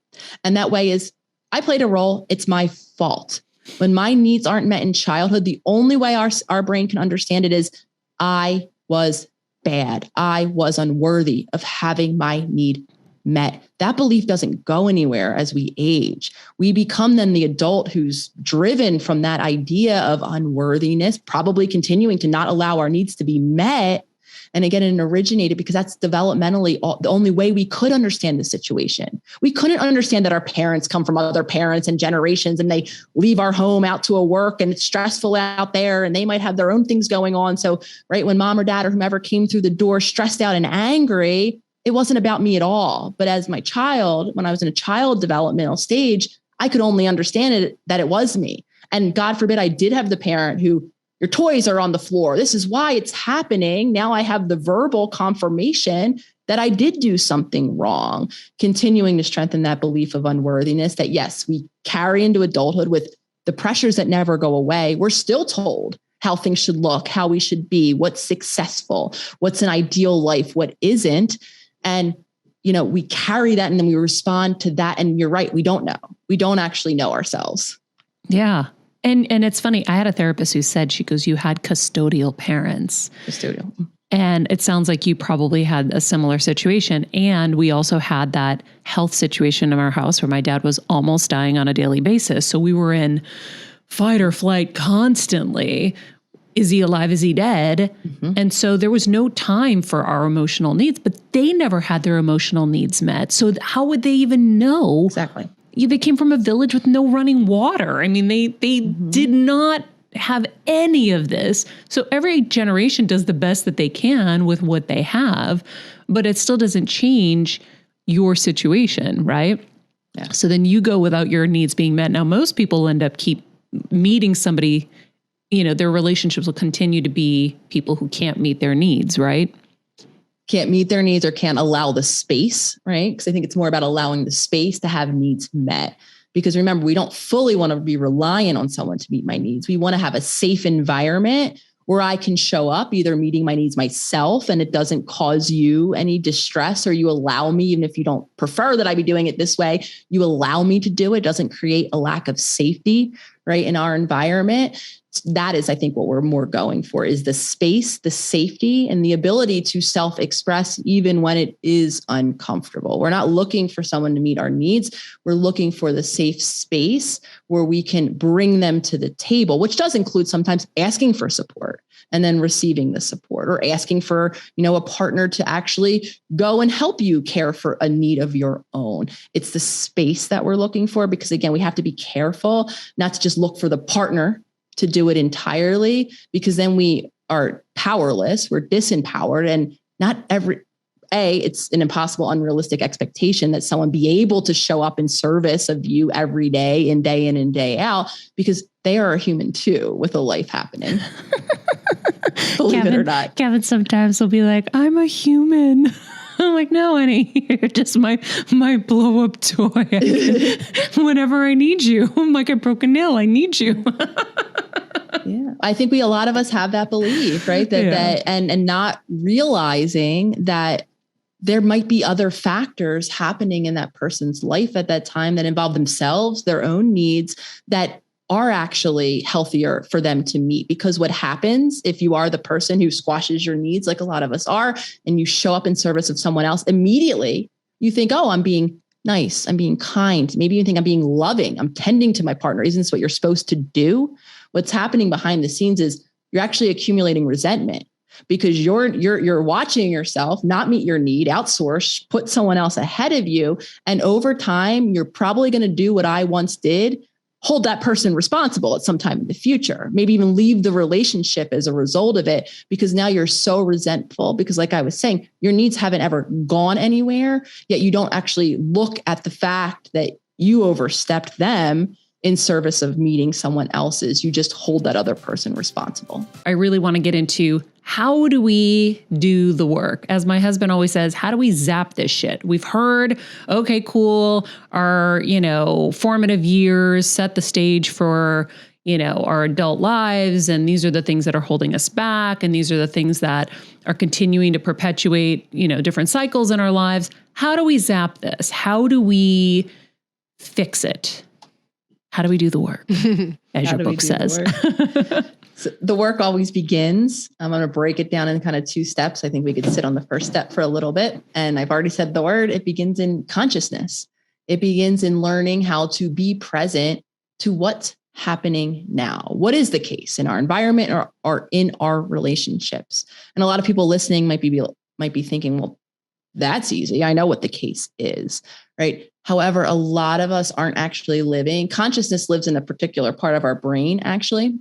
And that way is, I played a role. It's my fault. When my needs aren't met in childhood, the only way our brain can understand it is, I was bad. I was unworthy of having my need met. That belief doesn't go anywhere as we age. We become then the adult who's driven from that idea of unworthiness, probably continuing to not allow our needs to be met. And again, it originated because that's developmentally the only way we could understand the situation. We couldn't understand that our parents come from other parents and generations, and they leave our home out to a work, and it's stressful out there, and they might have their own things going on. So, right, when mom or dad or whomever came through the door stressed out and angry, it wasn't about me at all. But as my child, when I was in a child developmental stage, I could only understand it, that it was me. And God forbid I did have the parent who your toys are on the floor. This is why it's happening. Now I have the verbal confirmation that I did do something wrong, continuing to strengthen that belief of unworthiness that, yes, we carry into adulthood with the pressures that never go away. We're still told how things should look, how we should be, what's successful, what's an ideal life, what isn't. And, we carry that and then we respond to that. And you're right, we don't know. We don't actually know ourselves. Yeah. And it's funny. I had a therapist who said, she goes, you had custodial parents. Custodial. And it sounds like you probably had a similar situation. And we also had that health situation in our house where my dad was almost dying on a daily basis. So we were in fight or flight constantly. Is he alive? Is he dead? Mm-hmm. And so there was no time for our emotional needs, but they never had their emotional needs met. So how would they even know? Exactly. They came from a village with no running water. I mean, they did not have any of this. So every generation does the best that they can with what they have, but it still doesn't change your situation, right? Yeah. So then you go without your needs being met. Now, most people end up keep meeting somebody, their relationships will continue to be people who can't meet their needs, right? Can't meet their needs or can't allow the space, right? Because I think it's more about allowing the space to have needs met. Because remember, we don't fully want to be reliant on someone to meet my needs. We want to have a safe environment where I can show up, either meeting my needs myself and it doesn't cause you any distress, or you allow me, even if you don't prefer that I be doing it this way, you allow me to do it. It doesn't create a lack of safety, right, in our environment. That is, I think, what we're more going for is the space, the safety, and the ability to self-express even when it is uncomfortable. We're not looking for someone to meet our needs. We're looking for the safe space where we can bring them to the table, which does include sometimes asking for support and then receiving the support, or asking for, a partner to actually go and help you care for a need of your own. It's the space that we're looking for, because again, we have to be careful not to just look for the partner to do it entirely, because then we are powerless, we're disempowered, and it's an impossible, unrealistic expectation that someone be able to show up in service of you every day and day in and day out, because they are a human too with a life happening. Believe it or not. Kevin sometimes will be like, I'm a human. I'm like, no, honey, you're just my blow up toy. Whenever I need you, I'm like a broken nail. I need you. Yeah. I think a lot of us have that belief, right? And not realizing that there might be other factors happening in that person's life at that time that involve themselves, their own needs, that are actually healthier for them to meet. Because what happens if you are the person who squashes your needs, like a lot of us are, and you show up in service of someone else, immediately you think, oh, I'm being nice, I'm being kind. Maybe you think I'm being loving, I'm tending to my partner. Isn't this what you're supposed to do? What's happening behind the scenes is you're actually accumulating resentment, because you're watching yourself not meet your need, outsource, put someone else ahead of you. And over time, you're probably going to do what I once did, hold that person responsible at some time in the future, maybe even leave the relationship as a result of it, because now you're so resentful, because like I was saying, your needs haven't ever gone anywhere, yet you don't actually look at the fact that you overstepped them in service of meeting someone else's. You just hold that other person responsible. I really want to get into, how do we do the work? As my husband always says, how do we zap this shit? We've heard, okay, cool. Our, formative years set the stage for, our adult lives. And these are the things that are holding us back. And these are the things that are continuing to perpetuate, different cycles in our lives. How do we zap this? How do we fix it? How do we do the work? As your book says. So the work always begins. I'm going to break it down in kind of 2 steps. I think we could sit on the first step for a little bit. And I've already said the word. It begins in consciousness. It begins in learning how to be present to what's happening now. What is the case in our environment or in our relationships? And a lot of people listening might be thinking, well, that's easy. I know what the case is, right? However, a lot of us aren't actually living. Consciousness lives in a particular part of our brain, actually.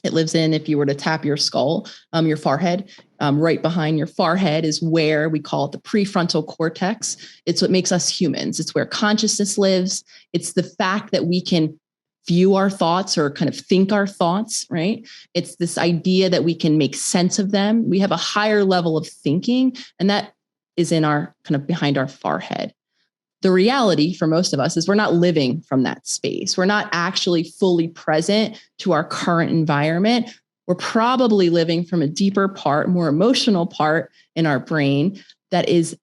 It lives in, if you were to tap your skull, your forehead, right behind your forehead is where we call it the prefrontal cortex. It's what makes us humans. It's where consciousness lives. It's the fact that we can view our thoughts or kind of think our thoughts, right? It's this idea that we can make sense of them. We have a higher level of thinking, and that is in our kind of behind our forehead. The reality for most of us is we're not living from that space. We're not actually fully present to our current environment. We're probably living from a deeper part, more emotional part in our brain that is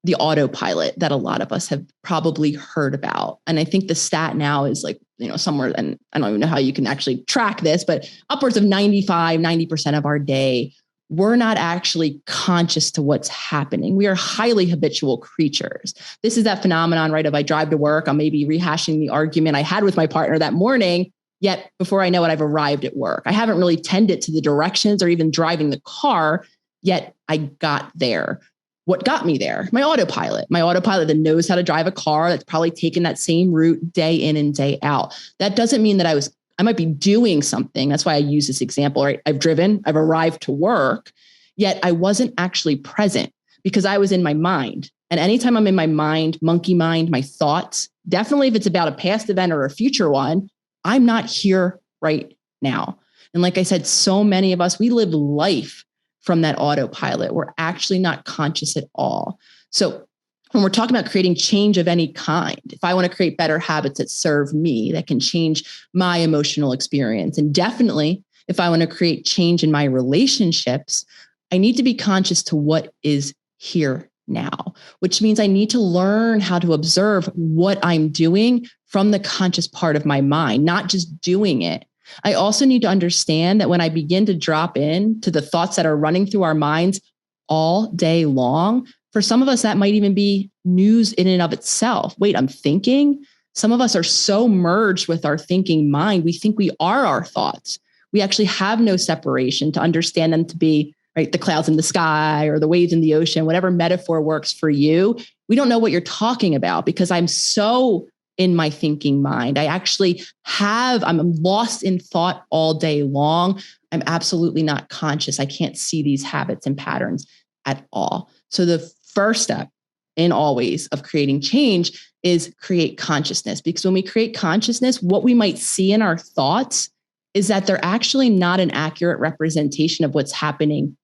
the autopilot that a lot of us have probably heard about. And I think the stat now is like, somewhere, and I don't even know how you can actually track this, but upwards of 90% of our day, we're not actually conscious to what's happening. We are highly habitual creatures. This is that phenomenon, right? If I drive to work, I'm maybe rehashing the argument I had with my partner that morning, yet before I know it, I've arrived at work. I haven't really tended to the directions or even driving the car, yet I got there. What got me there? My autopilot that knows how to drive a car, that's probably taken that same route day in and day out. That doesn't mean that I might be doing something. That's why I use this example, right? I've arrived to work, yet I wasn't actually present because I was in my mind. And anytime I'm in my mind, monkey mind, my thoughts, definitely if it's about a past event or a future one, I'm not here right now. And like I said, so many of us, we live life from that autopilot. We're actually not conscious at all. So when we're talking about creating change of any kind, if I want to create better habits that serve me, that can change my emotional experience, and definitely if I want to create change in my relationships, I need to be conscious to what is here now, which means I need to learn how to observe what I'm doing from the conscious part of my mind, not just doing it. I also need to understand that when I begin to drop in to the thoughts that are running through our minds all day long, for some of us, that might even be news in and of itself. Wait, I'm thinking? Some of us are so merged with our thinking mind, we think we are our thoughts. We actually have no separation to understand them to be, right, the clouds in the sky or the waves in the ocean, whatever metaphor works for you. We don't know what you're talking about because I'm so in my thinking mind. I'm lost in thought all day long. I'm absolutely not conscious. I can't see these habits and patterns at all. So the first step in always of creating change is create consciousness, because when we create consciousness, what we might see in our thoughts is that they're actually not an accurate representation of what's happening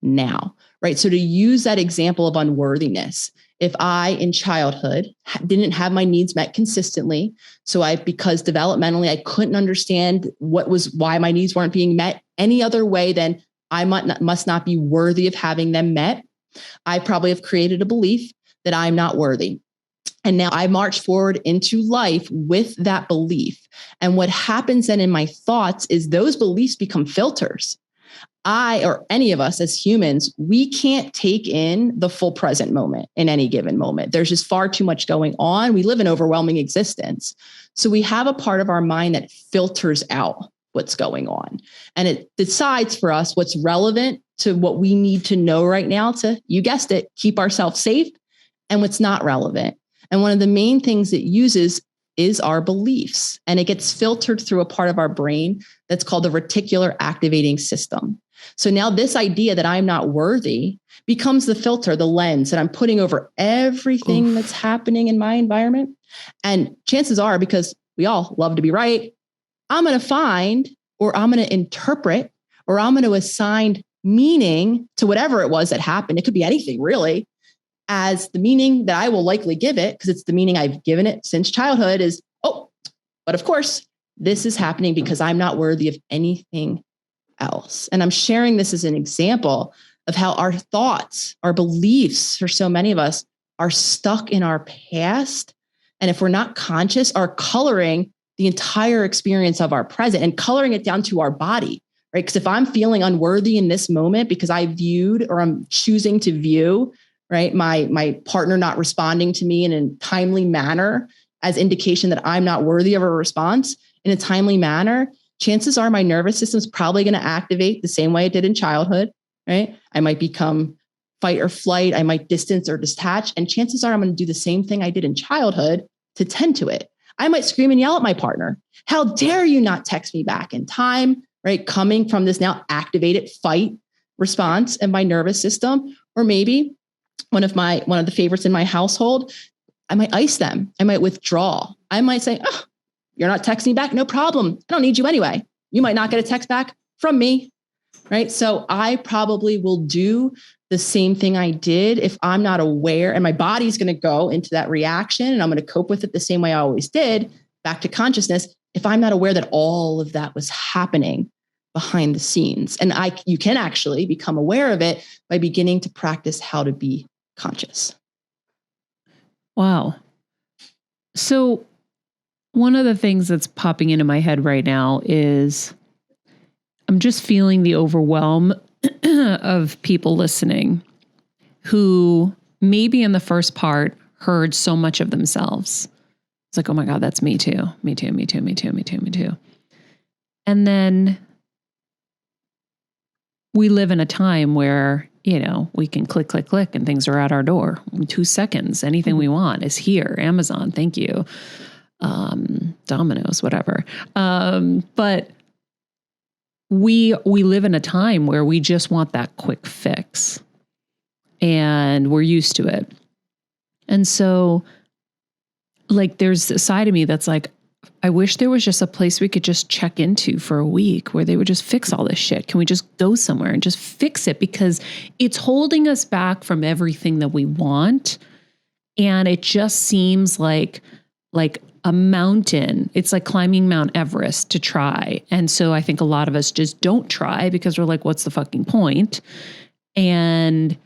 now, right? So to use that example of unworthiness, if I in childhood didn't have my needs met consistently, because developmentally I couldn't understand why my needs weren't being met any other way than I must not be worthy of having them met, I probably have created a belief that I'm not worthy. And now I march forward into life with that belief. And what happens then in my thoughts is those beliefs become filters. I, or any of us as humans, we can't take in the full present moment in any given moment. There's just far too much going on. We live an overwhelming existence. So we have a part of our mind that filters out what's going on. And it decides for us what's relevant to what we need to know right now to, you guessed it, keep ourselves safe, and what's not relevant. And one of the main things it uses is our beliefs. And it gets filtered through a part of our brain that's called the reticular activating system. So now this idea that I'm not worthy becomes the filter, the lens that I'm putting over everything that's happening in my environment. And chances are, because we all love to be right, I'm going to find, or I'm going to interpret, or I'm going to assign meaning to whatever it was that happened. It could be anything really, as the meaning that I will likely give it, because it's the meaning I've given it since childhood is, but of course, this is happening because I'm not worthy of anything else. And I'm sharing this as an example of how our thoughts, our beliefs, for so many of us, are stuck in our past. And if we're not conscious, are coloring the entire experience of our present and coloring it down to our body, right? Because if I'm feeling unworthy in this moment because I viewed, or I'm choosing to view, right, my partner not responding to me in a timely manner as indication that I'm not worthy of a response in a timely manner, chances are my nervous system is probably going to activate the same way it did in childhood, right? I might become fight or flight. I might distance or detach. And chances are I'm going to do the same thing I did in childhood to tend to it. I might scream and yell at my partner. How dare you not text me back in time, right? Coming from this now activated fight response in my nervous system. Or maybe one of the favorites in my household, I might ice them. I might withdraw. I might say, You're not texting back. No problem. I don't need you anyway. You might not get a text back from me. Right. So I probably will do the same thing I did if I'm not aware, and my body's going to go into that reaction and I'm going to cope with it the same way I always did, back to consciousness. If I'm not aware that all of that was happening behind the scenes, and you can actually become aware of it by beginning to practice how to be conscious. Wow. So one of the things that's popping into my head right now is I'm just feeling the overwhelm of people listening who maybe in the first part heard so much of themselves. It's like, oh my God, that's me too. Me too, me too, me too, me too, me too. And then we live in a time where, we can click, click, click, and things are at our door in 2 seconds. Anything we want is here. Amazon, thank you. Domino's, whatever. But we live in a time where we just want that quick fix, and we're used to it. And so, like, there's a side of me that's like, I wish there was just a place we could just check into for a week where they would just fix all this shit. Can we just go somewhere and just fix it? Because it's holding us back from everything that we want. And it just seems like a mountain. It's like climbing Mount Everest to try. And so I think a lot of us just don't try because we're like, what's the fucking point? And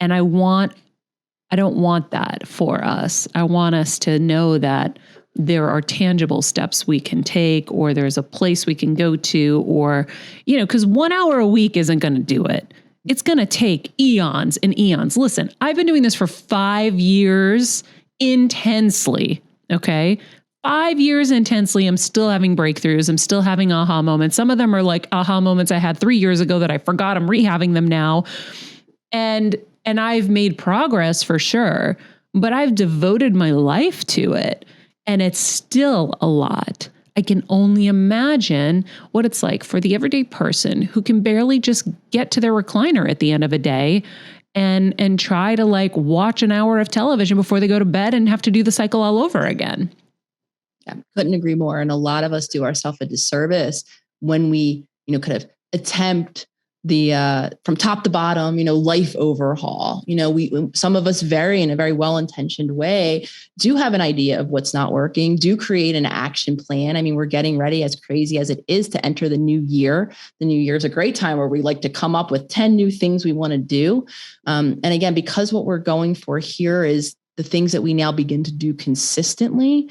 I don't want that for us. I want us to know that there are tangible steps we can take, or there's a place we can go to, or, because 1 hour a week isn't going to do it. It's going to take eons and eons. Listen, I've been doing this for 5 years intensely. Okay. 5 years intensely. I'm still having breakthroughs. I'm still having aha moments. Some of them are like aha moments I had 3 years ago that I forgot. I'm rehabbing them now. And I've made progress for sure, but I've devoted my life to it. And it's still a lot. I can only imagine what it's like for the everyday person who can barely just get to their recliner at the end of a day and try to like watch an hour of television before they go to bed and have to do the cycle all over again. Yeah, couldn't agree more. And a lot of us do ourselves a disservice when we, kind of attempt the from top to bottom, life overhaul. Some of us in a very well-intentioned way do have an idea of what's not working, do create an action plan. I mean, we're getting ready, as crazy as it is, to enter the new year. The new year is a great time where we like to come up with 10 new things we want to do. And again, because what we're going for here is the things that we now begin to do consistently,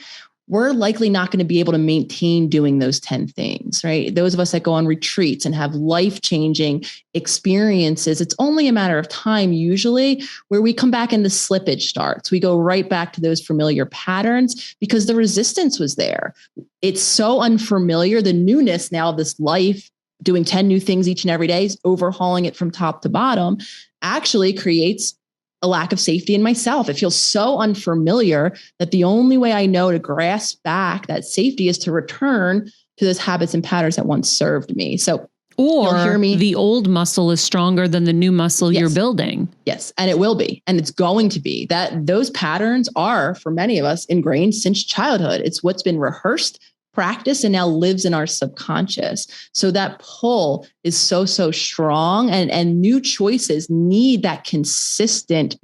we're likely not going to be able to maintain doing those 10 things, right? Those of us that go on retreats and have life-changing experiences, it's only a matter of time usually where we come back and the slippage starts. We go right back to those familiar patterns because the resistance was there. It's so unfamiliar. The newness now of this life, doing 10 new things each and every day, overhauling it from top to bottom, actually creates a lack of safety in myself. It feels so unfamiliar that the only way I know to grasp back that safety is to return to those habits and patterns that once served me. So, or hear me, the old muscle is stronger than the new muscle you're building. Yes. And it will be. And it's going to be. That those patterns are, for many of us, ingrained since childhood. It's what's been rehearsed, practice, and now lives in our subconscious. So that pull is so strong, and new choices need that consistent,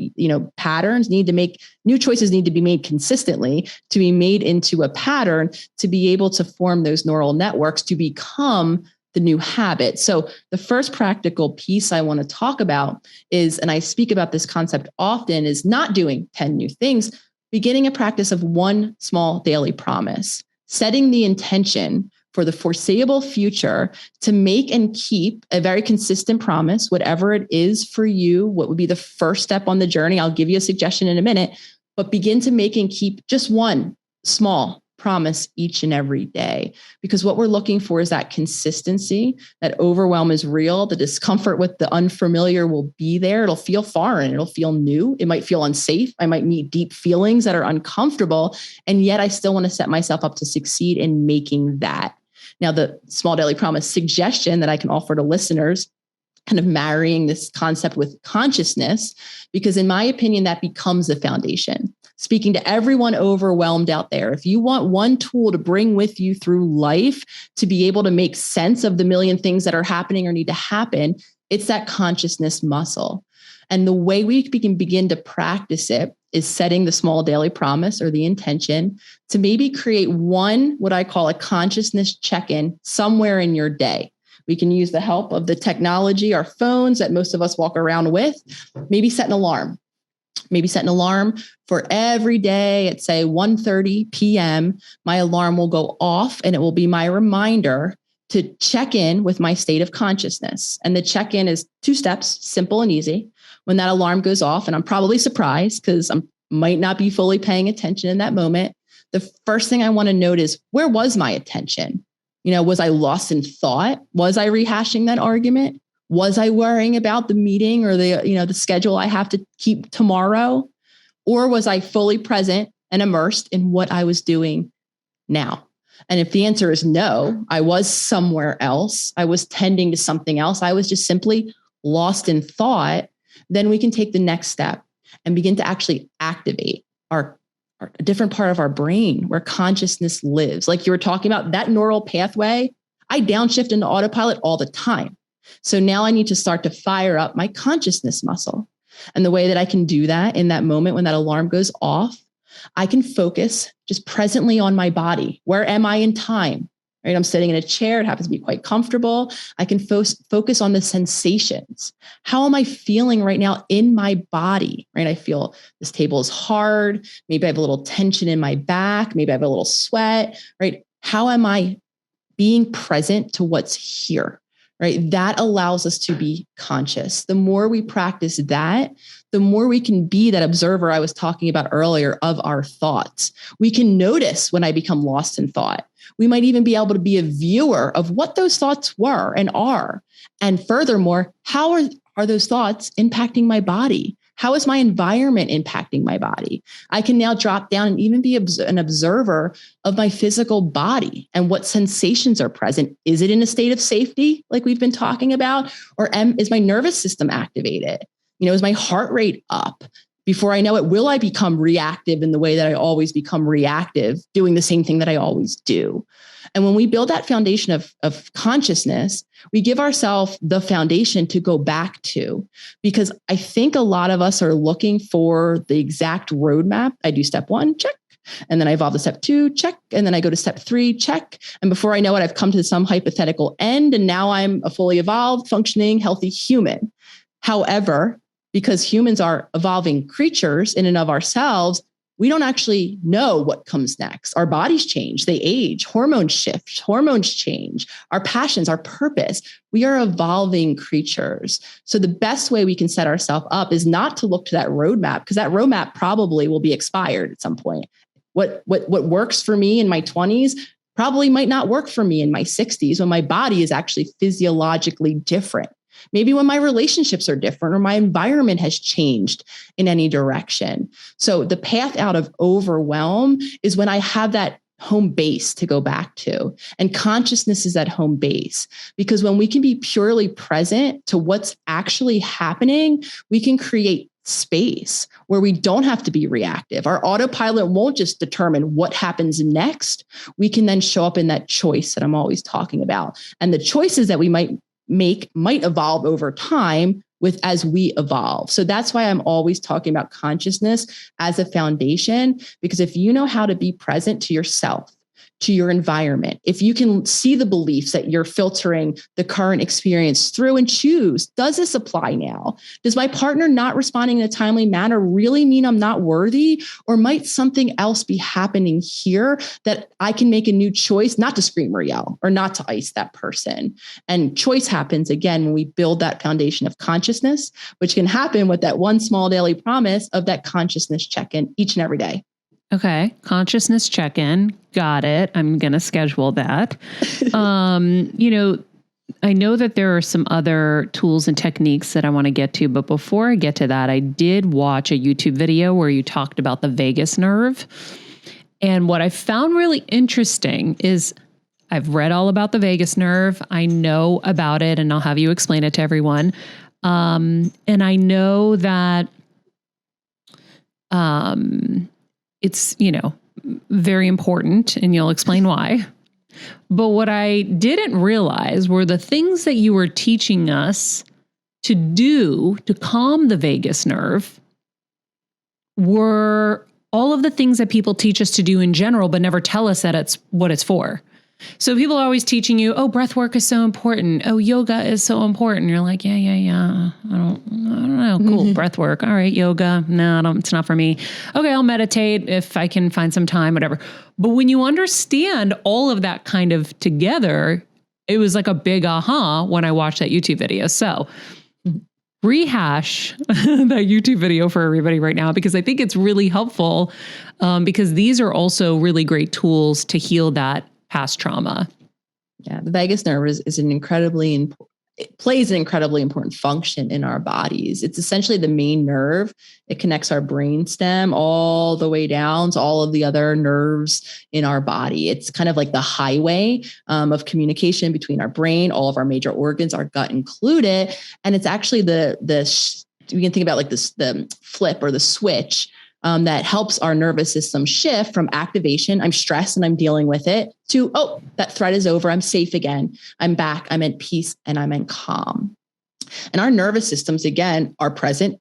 patterns new choices need to be made consistently to be made into a pattern to be able to form those neural networks to become the new habit. So the first practical piece I want to talk about is, and I speak about this concept often, is not doing 10 new things, beginning a practice of one small daily promise. Setting the intention for the foreseeable future to make and keep a very consistent promise, whatever it is for you, what would be the first step on the journey. I'll give you a suggestion in a minute, but begin to make and keep just one small promise each and every day. Because what we're looking for is that consistency. That overwhelm is real. The discomfort with the unfamiliar will be there. It'll feel foreign. It'll feel new. It might feel unsafe. I might meet deep feelings that are uncomfortable. And yet I still want to set myself up to succeed in making that. Now, the small daily promise suggestion that I can offer to listeners, kind of marrying this concept with consciousness, because in my opinion, that becomes the foundation. speaking to everyone overwhelmed out there. If you want one tool to bring with you through life to be able to make sense of the million things that are happening or need to happen, it's that consciousness muscle. And the way we can begin to practice it is setting the small daily promise or the intention to maybe create one, what I call a consciousness check-in somewhere in your day. We can use the help of the technology, our phones that most of us walk around with. Maybe set an alarm. Maybe set an alarm for every day at, say, 1:30 p.m. My alarm will go off and it will be my reminder to check in with my state of consciousness. And the check-in is 2 steps, simple and easy. When that alarm goes off, and I'm probably surprised because I might not be fully paying attention in that moment, the first thing I want to note is, where was my attention? Was I lost in thought? Was I rehashing that argument? Was I worrying about the meeting or the schedule I have to keep tomorrow? Or was I fully present and immersed in what I was doing now? And if the answer is no, I was somewhere else, I was tending to something else, I was just simply lost in thought, then we can take the next step and begin to actually activate our a different part of our brain where consciousness lives. Like you were talking about, that neural pathway, I downshift into autopilot all the time. So now I need to start to fire up my consciousness muscle. And the way that I can do that in that moment when that alarm goes off, I can focus just presently on my body. Where am I in time? Right? I'm sitting in a chair. It happens to be quite comfortable. I can focus on the sensations. How am I feeling right now in my body? Right? I feel this table is hard. Maybe I have a little tension in my back. Maybe I have a little sweat. Right? How am I being present to what's here? Right? That allows us to be conscious. The more we practice that, the more we can be that observer I was talking about earlier of our thoughts. We can notice when I become lost in thought. We might even be able to be a viewer of what those thoughts were and are. And furthermore, how are those thoughts impacting my body? How is my environment impacting my body? I can now drop down and even be an observer of my physical body and what sensations are present. Is it in a state of safety, like we've been talking about? Or is my nervous system activated? Is my heart rate up? Before I know it, will I become reactive in the way that I always become reactive, doing the same thing that I always do? And when we build that foundation of consciousness, we give ourselves the foundation to go back to, because I think a lot of us are looking for the exact roadmap. I do step 1, check. And then I evolve to step 2, check. And then I go to step 3, check. And before I know it, I've come to some hypothetical end. And now I'm a fully evolved, functioning, healthy human. However, because humans are evolving creatures in and of ourselves, we don't actually know what comes next. Our bodies change, they age, hormones shift, hormones change, our passions, our purpose. We are evolving creatures. So the best way we can set ourselves up is not to look to that roadmap, because that roadmap probably will be expired at some point. What works for me in my 20s probably might not work for me in my 60s, when my body is actually physiologically different. Maybe when my relationships are different or my environment has changed in any direction. So the path out of overwhelm is when I have that home base to go back to. And consciousness is that home base, because when we can be purely present to what's actually happening, we can create space where we don't have to be reactive. Our autopilot won't just determine what happens next. We can then show up in that choice that I'm always talking about. And the choices that we might evolve over time as we evolve. So that's why I'm always talking about consciousness as a foundation, because if you know how to be present to yourself, to your environment, if you can see the beliefs that you're filtering the current experience through and choose, does this apply now? Does my partner not responding in a timely manner really mean I'm not worthy? Or might something else be happening here that I can make a new choice, not to scream or yell or not to ice that person? And choice happens again when we build that foundation of consciousness, which can happen with that one small daily promise of that consciousness check-in each and every day. Okay. Consciousness check-in. Got it. I'm going to schedule that. I know that there are some other tools and techniques that I want to get to, but before I get to that, I did watch a YouTube video where you talked about the vagus nerve. And what I found really interesting is I've read all about the vagus nerve. I know about it, and I'll have you explain it to everyone. And I know that, it's, very important, and you'll explain why. But what I didn't realize were the things that you were teaching us to do to calm the vagus nerve were all of the things that people teach us to do in general, but never tell us that it's what it's for. So people are always teaching you, oh, breath work is so important. Oh, yoga is so important. You're like, yeah. I don't know. Cool. Breath work. All right. Yoga. No, it's not for me. Okay. I'll meditate if I can find some time, whatever. But when you understand all of that kind of together, it was like a big aha when I watched that YouTube video. So rehash that YouTube video for everybody right now, because I think it's really helpful, because these are also really great tools to heal that past trauma. Yeah, the vagus nerve is it plays an incredibly important function in our bodies. It's essentially the main nerve. It connects our brain stem all the way down to all of the other nerves in our body. It's kind of like the highway of communication between our brain, all of our major organs, our gut included. And it's actually we can think about like this, the flip or the switch that helps our nervous system shift from activation, I'm stressed and I'm dealing with it, to, oh, that threat is over, I'm safe again, I'm back, I'm at peace, and I'm in calm. And our nervous systems, again, are present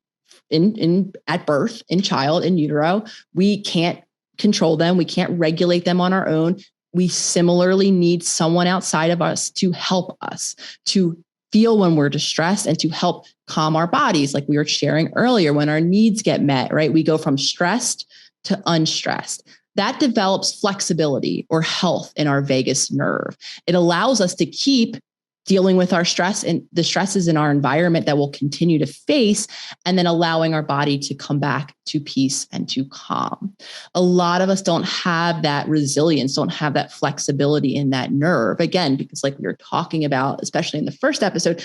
at birth, in child, in utero. We can't control them. We can't regulate them on our own. We similarly need someone outside of us to help us to feel when we're distressed and to help calm our bodies, like we were sharing earlier, when our needs get met, right? We go from stressed to unstressed. That develops flexibility or health in our vagus nerve. It allows us to keep dealing with our stress and the stresses in our environment that we'll continue to face, and then allowing our body to come back to peace and to calm. A lot of us don't have that resilience, don't have that flexibility in that nerve. Again, because like we were talking about, especially in the first episode,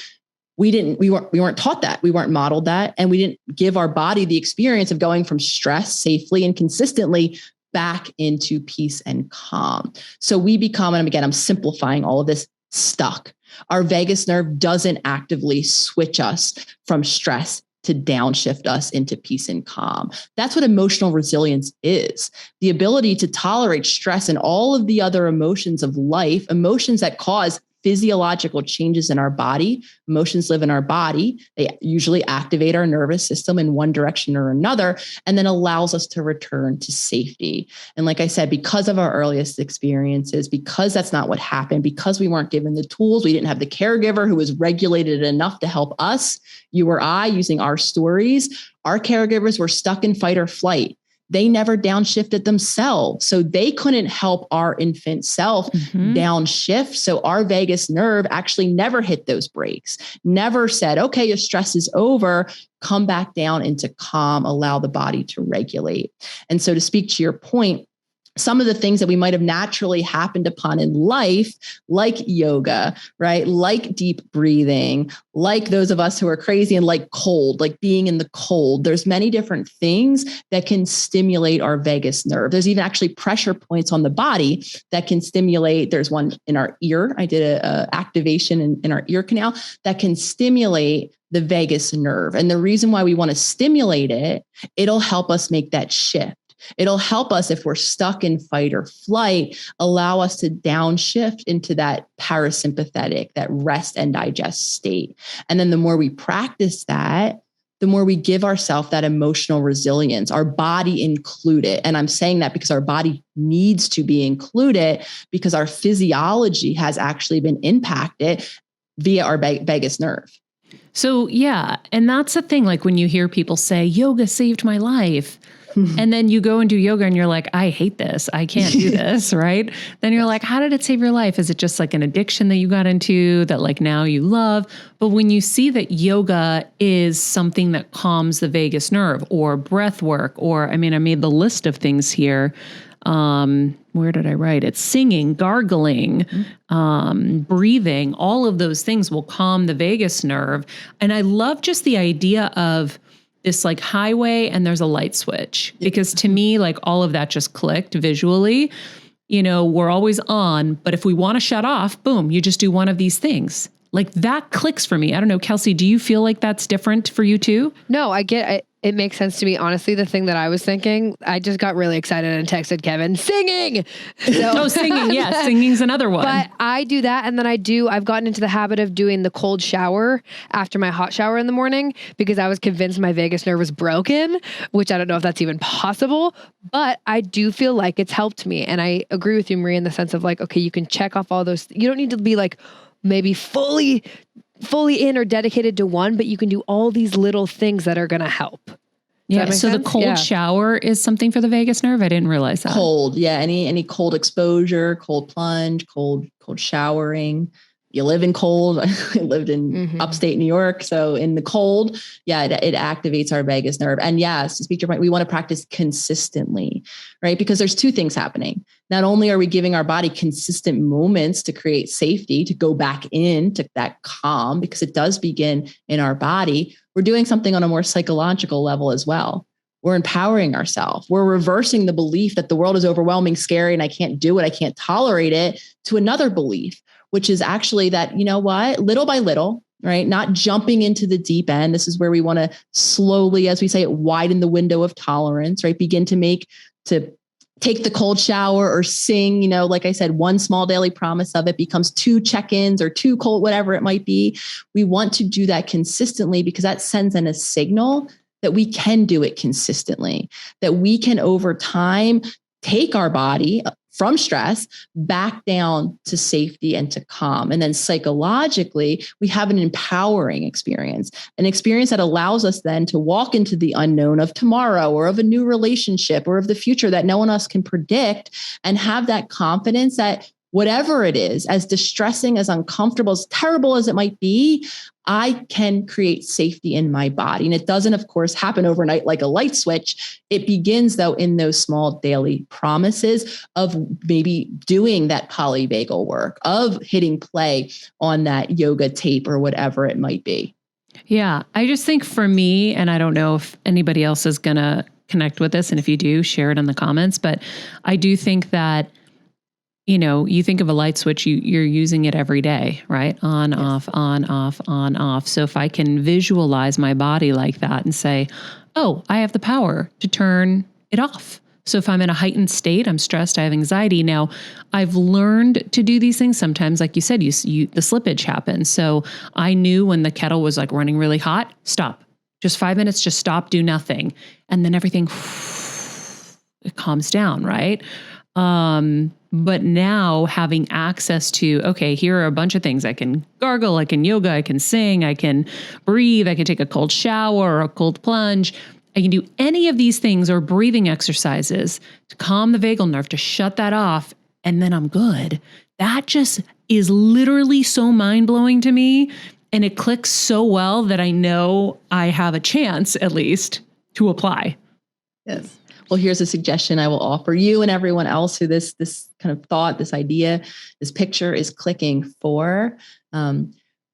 we weren't taught that. We weren't modeled that. And we didn't give our body the experience of going from stress safely and consistently back into peace and calm. So we become, and again, I'm simplifying all of this, stuck. Our vagus nerve doesn't actively switch us from stress to downshift us into peace and calm. That's what emotional resilience is. The ability to tolerate stress and all of the other emotions of life, emotions that cause physiological changes in our body. Emotions live in our body. They usually activate our nervous system in one direction or another, and then allows us to return to safety. And like I said, because of our earliest experiences, because that's not what happened, because we weren't given the tools, we didn't have the caregiver who was regulated enough to help us, you or I, using our stories, our caregivers were stuck in fight or flight. They never downshifted themselves. So they couldn't help our infant self downshift. So our vagus nerve actually never hit those brakes, never said, okay, your stress is over, come back down into calm, allow the body to regulate. And so to speak to your point, some of the things that we might have naturally happened upon in life, like yoga, right? Like deep breathing, like those of us who are crazy and like cold, like being in the cold. There's many different things that can stimulate our vagus nerve. There's even actually pressure points on the body that can stimulate. There's one in our ear. I did a activation in our ear canal that can stimulate the vagus nerve. And the reason why we want to stimulate it, it'll help us make that shift. It'll help us, if we're stuck in fight or flight, allow us to downshift into that parasympathetic, that rest and digest state. And then the more we practice that, the more we give ourselves that emotional resilience, our body included. And I'm saying that because our body needs to be included, because our physiology has actually been impacted via our vagus nerve. So yeah, and that's the thing, like when you hear people say, yoga saved my life, and then you go and do yoga and you're like, I hate this, I can't do this, right? Then you're like, how did it save your life? Is it just like an addiction that you got into that like now you love? But when you see that yoga is something that calms the vagus nerve, or breath work, or I made the list of things here. Where did I write it? Singing, gargling, breathing, all of those things will calm the vagus nerve. And I love just the idea of this like highway and there's a light switch, because to me, like all of that just clicked visually. You know, we're always on, but if we want to shut off, boom, you just do one of these things Like that clicks for me. I don't know, Kelsey, do you feel like that's different for you too? No, I get it. It makes sense to me. Honestly, the thing that I was thinking, I just got really excited and texted Kevin, singing. So, singing. Yeah. Singing's another one. But I do that. And then I've gotten into the habit of doing the cold shower after my hot shower in the morning because I was convinced my vagus nerve was broken, which I don't know if that's even possible, but I do feel like it's helped me. And I agree with you, Maria, in the sense of like, okay, you can check off all those. You don't need to be like maybe fully in or dedicated to one, but you can do all these little things that are going to help. Yeah. So the cold shower is something for the vagus nerve. I didn't realize that. Cold. Yeah. Any cold exposure, cold plunge, cold showering. You live in cold. I lived in upstate New York. So in the cold, it activates our vagus nerve. And yes, to speak to your point, we want to practice consistently, right? Because there's two things happening. Not only are we giving our body consistent moments to create safety, to go back into that calm, because it does begin in our body, we're doing something on a more psychological level as well. We're empowering ourselves. We're reversing the belief that the world is overwhelming, scary, and I can't do it, I can't tolerate it, to another belief, which is actually that, you know what, little by little, right? Not jumping into the deep end. This is where we want to slowly, as we say, widen the window of tolerance, right? Begin to take the cold shower or sing, like I said, one small daily promise of it becomes 2 check-ins or 2 cold, whatever it might be. We want to do that consistently because that sends in a signal that we can do it consistently, that we can over time take our body from stress back down to safety and to calm. And then psychologically, we have an empowering experience, an experience that allows us then to walk into the unknown of tomorrow or of a new relationship or of the future that no one else can predict, and have that confidence that whatever it is, as distressing, as uncomfortable, as terrible as it might be, I can create safety in my body. And it doesn't, of course, happen overnight like a light switch. It begins, though, in those small daily promises of maybe doing that polyvagal work, of hitting play on that yoga tape or whatever it might be. Yeah, I just think for me, and I don't know if anybody else is going to connect with this, and if you do, share it in the comments, but I do think that you think of a light switch, you're using it every day, right? On, yes. Off, on, off, on, off. So if I can visualize my body like that and say, oh, I have the power to turn it off. So if I'm in a heightened state, I'm stressed, I have anxiety. Now, I've learned to do these things. Sometimes, like you said, the slippage happens. So I knew when the kettle was like running really hot, stop. Just 5 minutes, just stop, do nothing. And then everything, it calms down, right? But now having access to, okay, here are a bunch of things. I can gargle, I can yoga, I can sing, I can breathe, I can take a cold shower or a cold plunge. I can do any of these things or breathing exercises to calm the vagal nerve, to shut that off, and then I'm good. That just is literally so mind-blowing to me. And it clicks so well that I know I have a chance, at least, to apply. Yes. Well, here's a suggestion I will offer you and everyone else who this kind of thought, this idea, this picture is clicking for.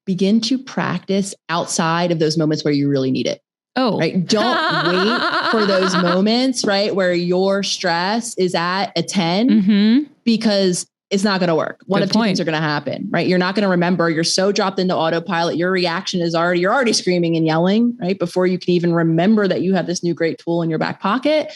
Begin to practice outside of those moments where you really need it. Oh, right. Don't wait for those moments, right, where your stress is at a 10 because it's not going to work. One of two things are going to happen, right? You're not going to remember. You're so dropped into autopilot. Your reaction is you're already screaming and yelling, right? Before you can even remember that you have this new great tool in your back pocket,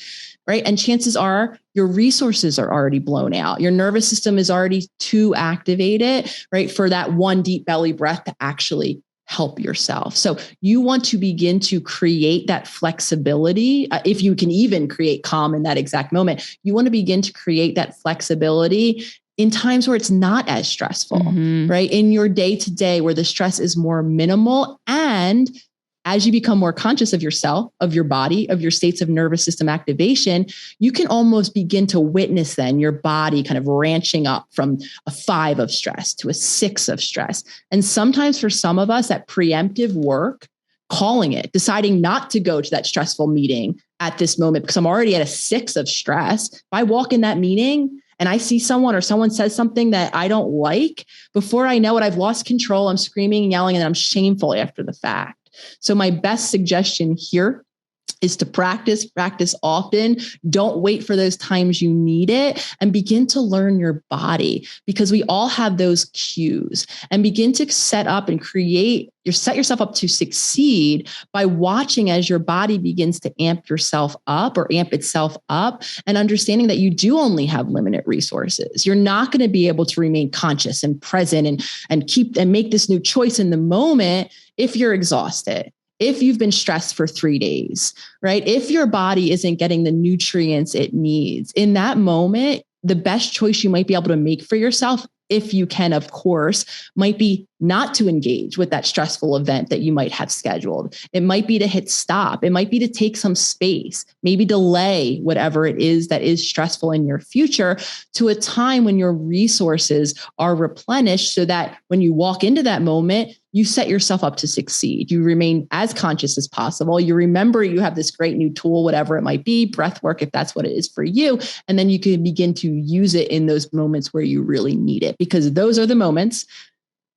right? And chances are your resources are already blown out. Your nervous system is already too activated, right? For that one deep belly breath to actually help yourself. So you want to begin to create that flexibility. If you can even create calm in that exact moment, you want to begin to create that flexibility in times where it's not as stressful, right? In your day-to-day where the stress is more minimal. And as you become more conscious of yourself, of your body, of your states of nervous system activation, you can almost begin to witness then your body kind of ranching up from a 5 of stress to a 6 of stress. And sometimes for some of us, that preemptive work, calling it, deciding not to go to that stressful meeting at this moment because I'm already at a 6 of stress. If I walk in that meeting and I see someone or someone says something that I don't like, before I know it, I've lost control. I'm screaming and yelling, and I'm shameful after the fact. So my best suggestion here is to practice often. Don't wait for those times you need it, and begin to learn your body, because we all have those cues, and begin to set up and set yourself up to succeed by watching as your body begins to amp itself up, and understanding that you do only have limited resources. You're not going to be able to remain conscious and present and make this new choice in the moment if you're exhausted, if you've been stressed for 3 days, right? If your body isn't getting the nutrients it needs in that moment, the best choice you might be able to make for yourself, if you can, of course, might be not to engage with that stressful event that you might have scheduled. It might be to hit stop. It might be to take some space, maybe delay whatever it is that is stressful in your future to a time when your resources are replenished, so that when you walk into that moment, you set yourself up to succeed. You remain as conscious as possible. You remember you have this great new tool, whatever it might be, breath work, if that's what it is for you. And then you can begin to use it in those moments where you really need it, because those are the moments,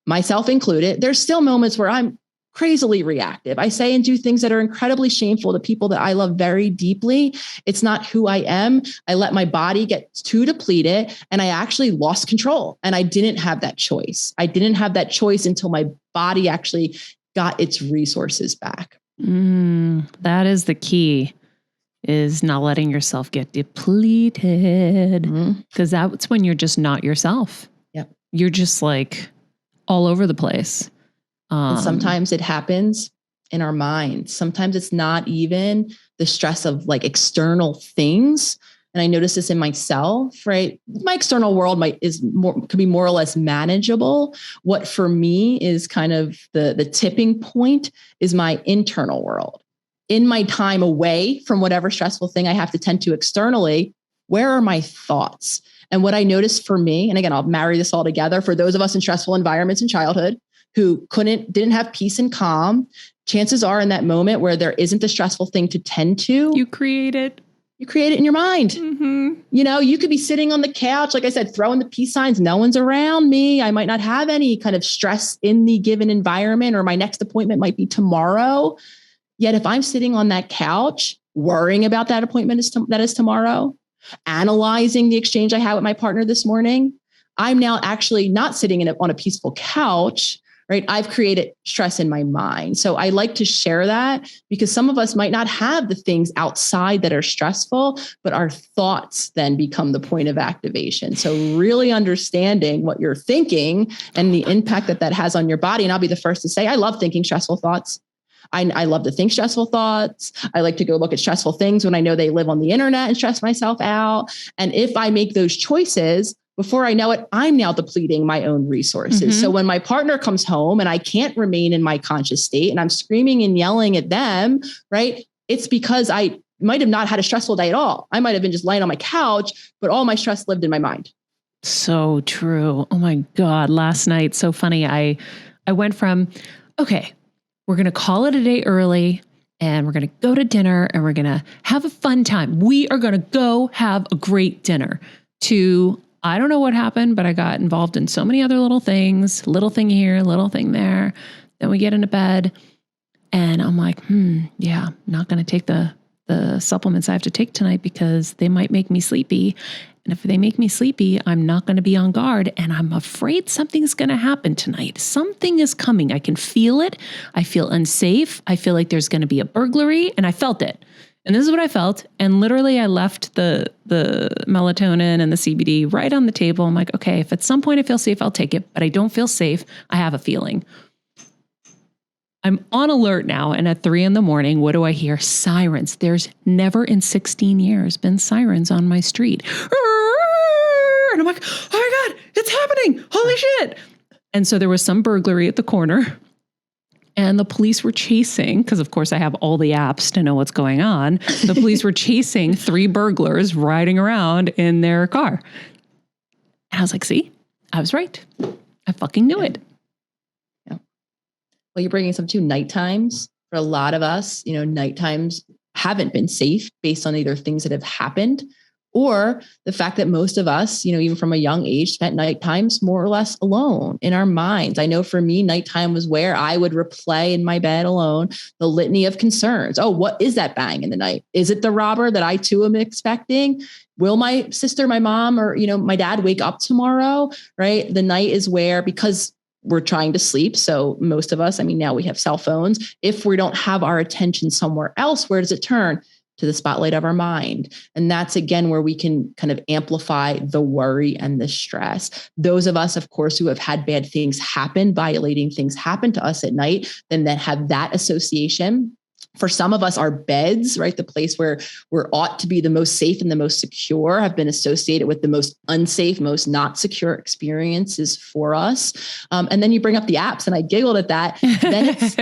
myself included. There's still moments where I'm crazily reactive. I say and do things that are incredibly shameful to people that I love very deeply. It's not who I am. I let my body get too depleted, and I actually lost control. And I didn't have that choice. I didn't have that choice until my body actually got its resources back. That is the key, is not letting yourself get depleted, because that's when you're just not yourself. Yep. You're just like all over the place. And sometimes it happens in our minds. Sometimes it's not even the stress of like external things. And I notice this in myself, right? My external world could be more or less manageable. What for me is kind of the tipping point is my internal world. In my time away from whatever stressful thing I have to tend to externally, where are my thoughts? And what I noticed for me, and again, I'll marry this all together, for those of us in stressful environments in childhood who didn't have peace and calm, chances are in that moment where there isn't a stressful thing to tend to, you create it in your mind. You know, you could be sitting on the couch, like I said, throwing the peace signs. No one's around me. I might not have any kind of stress in the given environment, or my next appointment might be tomorrow. Yet if I'm sitting on that couch, worrying about that appointment that is tomorrow, analyzing the exchange I had with my partner this morning, I'm now actually not sitting on a peaceful couch, right? I've created stress in my mind. So I like to share that, because some of us might not have the things outside that are stressful, but our thoughts then become the point of activation. So really understanding what you're thinking and the impact that has on your body. And I'll be the first to say, I love thinking stressful thoughts. I love to think stressful thoughts. I like to go look at stressful things when I know they live on the internet and stress myself out. And if I make those choices, before I know it, I'm now depleting my own resources. So when my partner comes home and I can't remain in my conscious state and I'm screaming and yelling at them, right? It's because I might have not had a stressful day at all. I might have been just laying on my couch, but all my stress lived in my mind. So true. Oh my God. Last night, so funny. I went from, okay, we're going to call it a day early, and we're going to go to dinner, and we're going to have a fun time. We are going to go have a great dinner, to, I don't know what happened, but I got involved in so many other little things, little thing here, little thing there. Then we get into bed, and I'm like, yeah, I'm not going to take the supplements I have to take tonight, because they might make me sleepy. And if they make me sleepy, I'm not going to be on guard. And I'm afraid something's going to happen tonight. Something is coming. I can feel it. I feel unsafe. I feel like there's going to be a burglary. And I felt it. And this is what I felt. And literally I left the melatonin and the CBD right on the table. I'm like, okay, if at some point I feel safe, I'll take it. But I don't feel safe. I have a feeling. I'm on alert now. And at 3 a.m, what do I hear? Sirens. There's never in 16 years been sirens on my street. And I'm like, oh my God, it's happening. Holy shit. And so there was some burglary at the corner, and the police were chasing, because of course I have all the apps to know what's going on. The police were chasing 3 burglars riding around in their car. And I was like, see, I was right. I fucking knew it. Yeah. Well, you're bringing some night times. For a lot of us, night times haven't been safe based on either things that have happened Or the fact that most of us, even from a young age, spent night times more or less alone in our minds. I know for me, nighttime was where I would replay in my bed alone the litany of concerns. Oh, what is that bang in the night? Is it the robber that I too am expecting? Will my sister, my mom, or, my dad wake up tomorrow, right? The night is where, because we're trying to sleep. So most of us, now we have cell phones. If we don't have our attention somewhere else, where does it turn? To the spotlight of our mind. And that's again where we can kind of amplify the worry and the stress. Those of us, of course, who have had bad things happen, violating things happen to us at night, then that have that association. For some of us, our beds, right, the place where we're ought to be the most safe and the most secure, have been associated with the most unsafe, most not secure experiences for us. And then you bring up the apps, and I giggled at that. Then it's,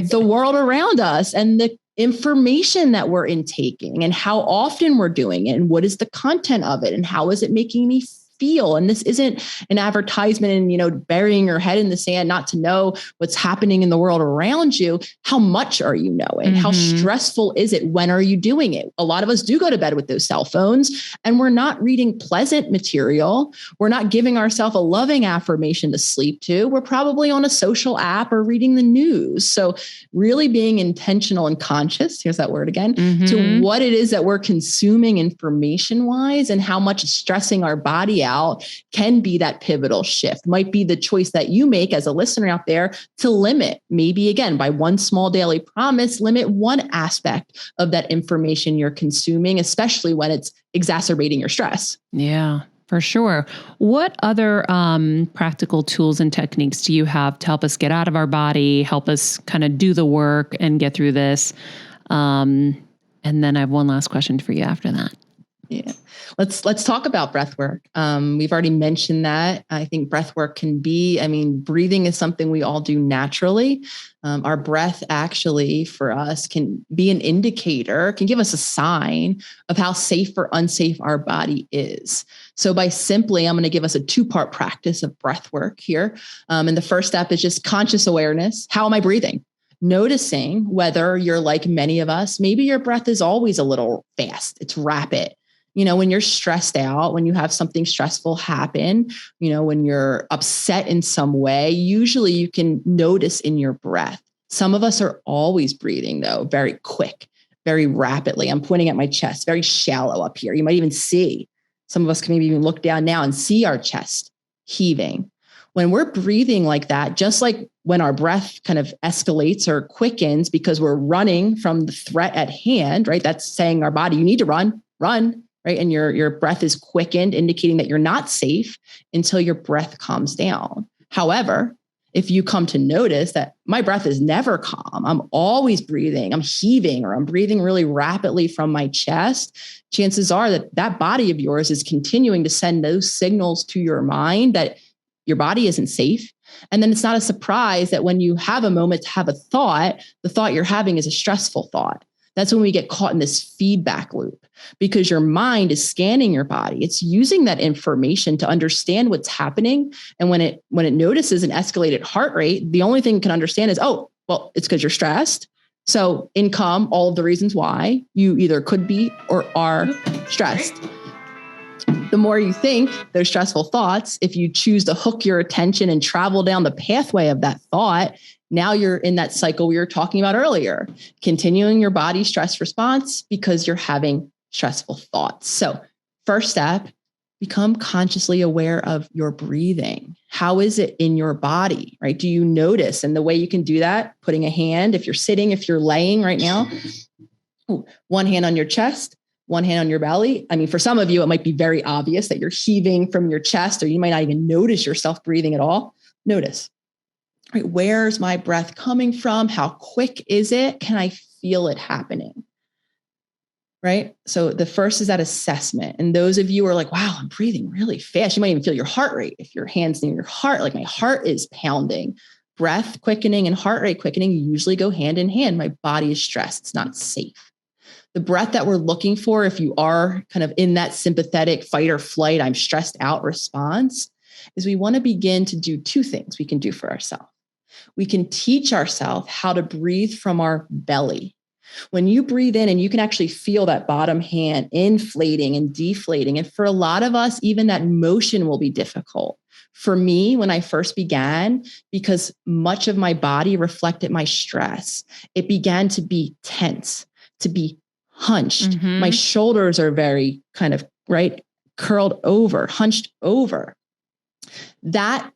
the world around us and the information that we're intaking and how often we're doing it and what is the content of it and how is it making me feel. And this isn't an advertisement and, burying your head in the sand, not to know what's happening in the world around you. How much are you knowing? How stressful is it? When are you doing it? A lot of us do go to bed with those cell phones and we're not reading pleasant material. We're not giving ourselves a loving affirmation to sleep to. We're probably on a social app or reading the news. So really being intentional and conscious, here's that word again, to what it is that we're consuming information wise and how much stressing our body out can be that pivotal shift. Might be the choice that you make as a listener out there to limit, maybe again, by one small daily promise, limit one aspect of that information you're consuming, especially when it's exacerbating your stress. Yeah, for sure. What other practical tools and techniques do you have to help us get out of our body, help us kind of do the work and get through this? And then I have one last question for you after that. Yeah. Let's talk about breath work. We've already mentioned that. I think breath work can be, breathing is something we all do naturally. Our breath actually for us can be an indicator, can give us a sign of how safe or unsafe our body is. So by simply, I'm going to give us a 2-part practice of breath work here. And the first step is just conscious awareness. How am I breathing? Noticing whether you're like many of us, maybe your breath is always a little fast. It's rapid. When you're stressed out, when you have something stressful happen, when you're upset in some way, usually you can notice in your breath. Some of us are always breathing though, very quick, very rapidly. I'm pointing at my chest, very shallow up here. You might even see, some of us can maybe even look down now and see our chest heaving. When we're breathing like that, just like when our breath kind of escalates or quickens because we're running from the threat at hand, right? That's saying our body, you need to run. Right? And your breath is quickened, indicating that you're not safe until your breath calms down. However, if you come to notice that my breath is never calm, I'm always breathing, I'm heaving, or I'm breathing really rapidly from my chest, chances are that that body of yours is continuing to send those signals to your mind that your body isn't safe. And then it's not a surprise that when you have a moment to have a thought, the thought you're having is a stressful thought. That's when we get caught in this feedback loop because your mind is scanning your body. It's using that information to understand what's happening. And when it notices an escalated heart rate, the only thing it can understand is, oh, well, it's because you're stressed. So in come all of the reasons why you either could be or are stressed. The more you think those stressful thoughts, if you choose to hook your attention and travel down the pathway of that thought, now you're in that cycle we were talking about earlier, continuing your body's stress response because you're having stressful thoughts. So first step, become consciously aware of your breathing. How is it in your body, right? Do you notice? And the way you can do that, putting a hand, if you're sitting, if you're laying right now, one hand on your chest, one hand on your belly. For some of you, it might be very obvious that you're heaving from your chest, or you might not even notice yourself breathing at all. Notice. Right, where's my breath coming from? How quick is it? Can I feel it happening? Right? So the first is that assessment. And those of you who are like, wow, I'm breathing really fast. You might even feel your heart rate. If your hand's near your heart, like my heart is pounding. Breath quickening and heart rate quickening usually go hand in hand. My body is stressed. It's not safe. The breath that we're looking for, if you are kind of in that sympathetic fight or flight, I'm stressed out response, is we want to begin to do 2 things we can do for ourselves. We can teach ourselves how to breathe from our belly. When you breathe in and you can actually feel that bottom hand inflating and deflating. And for a lot of us, even that motion will be difficult. For me, when I first began, because much of my body reflected my stress, it began to be tense, to be hunched. Mm-hmm. My shoulders are very kind of curled over, hunched over. I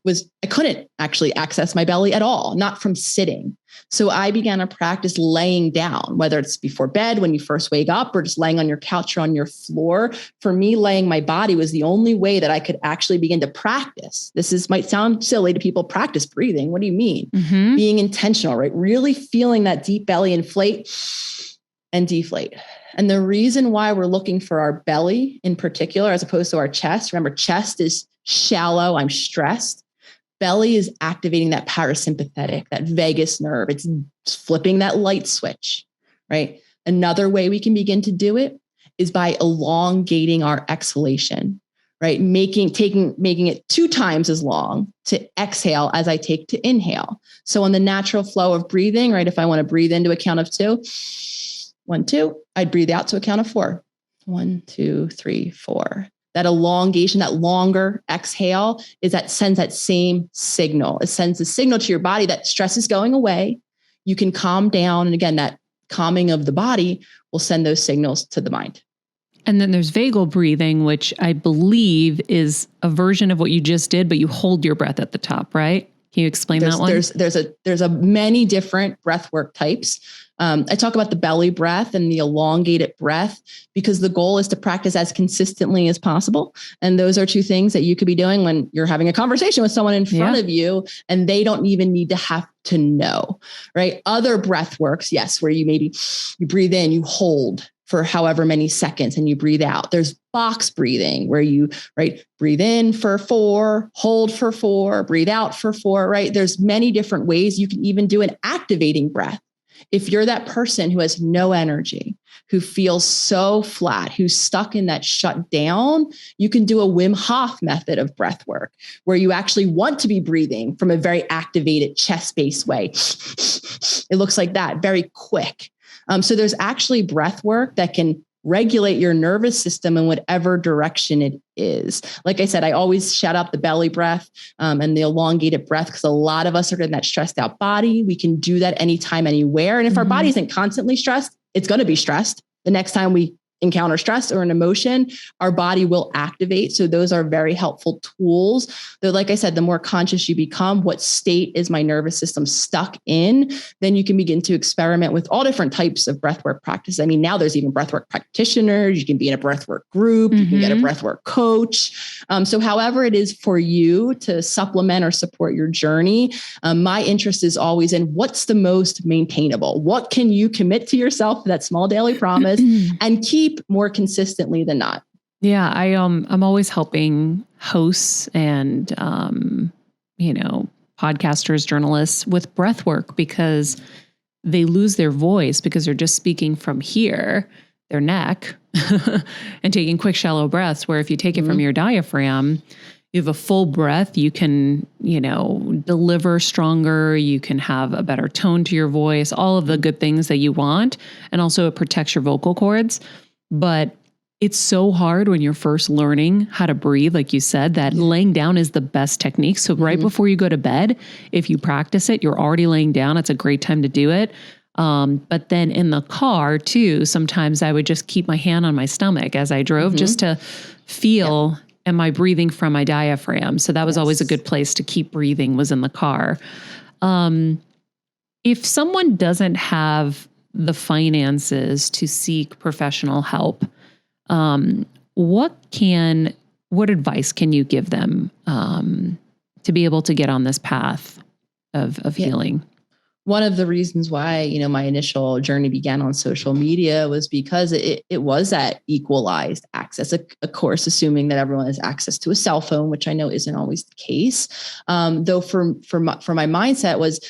couldn't actually access my belly at all, not from sitting. So I began to practice laying down, whether it's before bed, when you first wake up, or just laying on your couch or on your floor. For me, laying my body was the only way that I could actually begin to practice. Might sound silly to people, practice breathing. What do you mean? Mm-hmm. Being intentional, right? Really feeling that deep belly inflate and deflate. And the reason why we're looking for our belly in particular, as opposed to our chest, remember, chest is shallow, I'm stressed. Belly is activating that parasympathetic, that vagus nerve. It's flipping that light switch, right? Another way we can begin to do it is by elongating our exhalation, right? Making it 2 times as long to exhale as I take to inhale. So on the natural flow of breathing, right? If I want to breathe into a count of 2, 1, 2, I'd breathe out to a count of 4. 1, 2, 3, 4. That elongation, that longer exhale sends that same signal. It sends a signal to your body that stress is going away. You can calm down. And again, that calming of the body will send those signals to the mind. And then there's vagal breathing, which I believe is a version of what you just did, but you hold your breath at the top, right? Can you explain that one? There's a many different breathwork types. I talk about the belly breath and the elongated breath because the goal is to practice as consistently as possible. And those are 2 things that you could be doing when you're having a conversation with someone in front of you, and they don't even need to have to know, right? Other breath works, yes, where you breathe in, you hold for however many seconds and you breathe out. There's box breathing where you, breathe in for 4, hold for 4, breathe out for 4, right? There's many different ways. You can even do an activating breath. If you're that person who has no energy, who feels so flat, who's stuck in that shut down, you can do a Wim Hof method of breath work where you actually want to be breathing from a very activated chest-based way. It looks like that, very quick. So there's actually breath work that can regulate your nervous system in whatever direction it is. Like I said, I always shout out the belly breath and the elongated breath because a lot of us are in that stressed out body. We can do that anytime, anywhere. And if our body isn't constantly stressed, it's going to be stressed. The next time we encounter stress or an emotion, our body will activate. So those are very helpful tools. Though, like I said, the more conscious you become, what state is my nervous system stuck in, then you can begin to experiment with all different types of breathwork practice. I mean, now there's even breathwork practitioners. You can be in a breathwork group. You can get a breathwork coach. So however it is for you to supplement or support your journey, my interest is always in what's the most maintainable. What can you commit to yourself, that small daily promise, and keep more consistently than not? Yeah, I'm always helping hosts and podcasters, journalists with breath work because they lose their voice because they're just speaking from here, their neck, and taking quick, shallow breaths. Where if you take it from your diaphragm, you have a full breath, you can, deliver stronger, you can have a better tone to your voice, all of the good things that you want. And also it protects your vocal cords. But it's so hard when you're first learning how to breathe, like you said, that laying down is the best technique. So right before you go to bed, if you practice it, you're already laying down. It's a great time to do it. But then in the car too, sometimes I would just keep my hand on my stomach as I drove just to feel, am I breathing from my diaphragm? So that was always a good place to keep breathing, was in the car. If someone doesn't have the finances to seek professional help, what advice can you give them to be able to get on this path of healing? One of the reasons why, my initial journey began on social media was because it was that equalized access, of course, assuming that everyone has access to a cell phone, which I know isn't always the case. Though for my mindset was,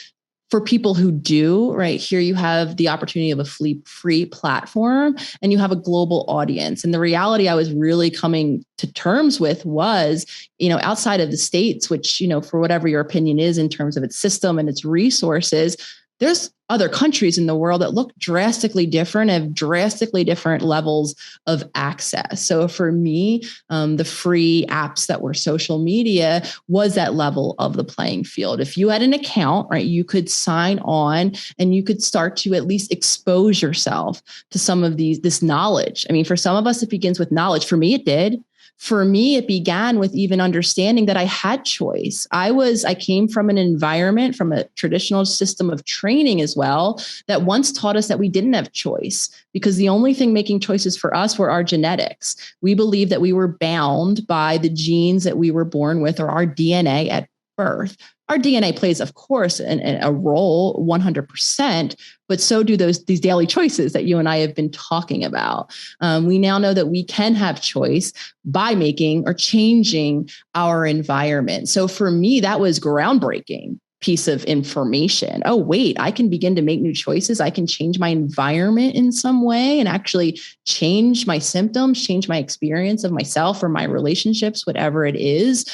for people who do, right, here you have the opportunity of a free platform and you have a global audience. And the reality I was really coming to terms with was, outside of the States, which, for whatever your opinion is in terms of its system and its resources, there's other countries in the world that look drastically different, have drastically different levels of access. So for me, the free apps that were social media was that level of the playing field. If you had an account, right, you could sign on and you could start to at least expose yourself to some of this knowledge. I mean, for some of us, it begins with knowledge. For me, it did. For me, it began with even understanding that I had choice. I came from an environment, from a traditional system of training as well, that once taught us that we didn't have choice, because the only thing making choices for us were our genetics. We believed that we were bound by the genes that we were born with, or our DNA at birth. Our DNA plays, of course, a role 100%, but so do these daily choices that you and I have been talking about. We now know that we can have choice by making or changing our environment. So for me, that was groundbreaking piece of information. Oh, wait, I can begin to make new choices. I can change my environment in some way and actually change my symptoms, change my experience of myself or my relationships, whatever it is.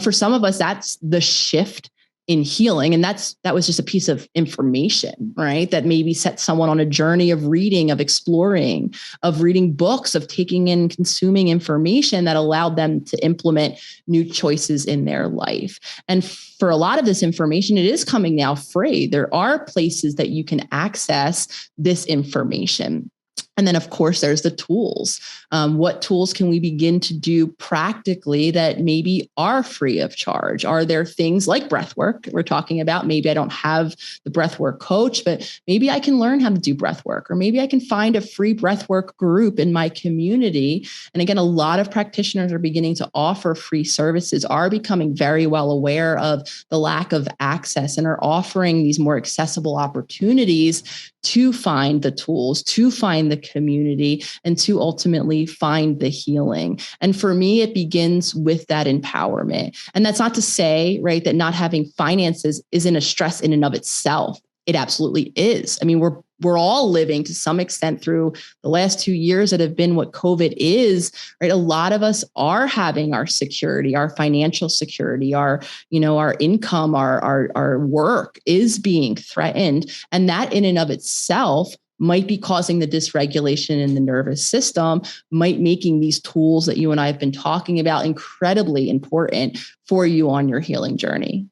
For some of us, that's the shift in healing. And that was just a piece of information, right? That maybe set someone on a journey of reading, of exploring, of reading books, of taking in, consuming information that allowed them to implement new choices in their life. And for a lot of this information, it is coming now free. There are places that you can access this information. And then, of course, there's the tools. What tools can we begin to do practically that maybe are free of charge? Are there things like breath work we're talking about? Maybe I don't have the breath work coach, but maybe I can learn how to do breath work, or maybe I can find a free breath work group in my community. And again, a lot of practitioners are beginning to offer free services, are becoming very well aware of the lack of access, and are offering these more accessible opportunities to find the tools, to find the community, and to ultimately find the healing. And for me, it begins with that empowerment. And that's not to say, right, that not having finances isn't a stress in and of itself. It absolutely is. I mean, we're all living to some extent through the last 2 years that have been what COVID is, right? A lot of us are having our security, our financial security, our income, our work is being threatened. And that in and of itself might be causing the dysregulation in the nervous system, might making these tools that you and I have been talking about incredibly important for you on your healing journey.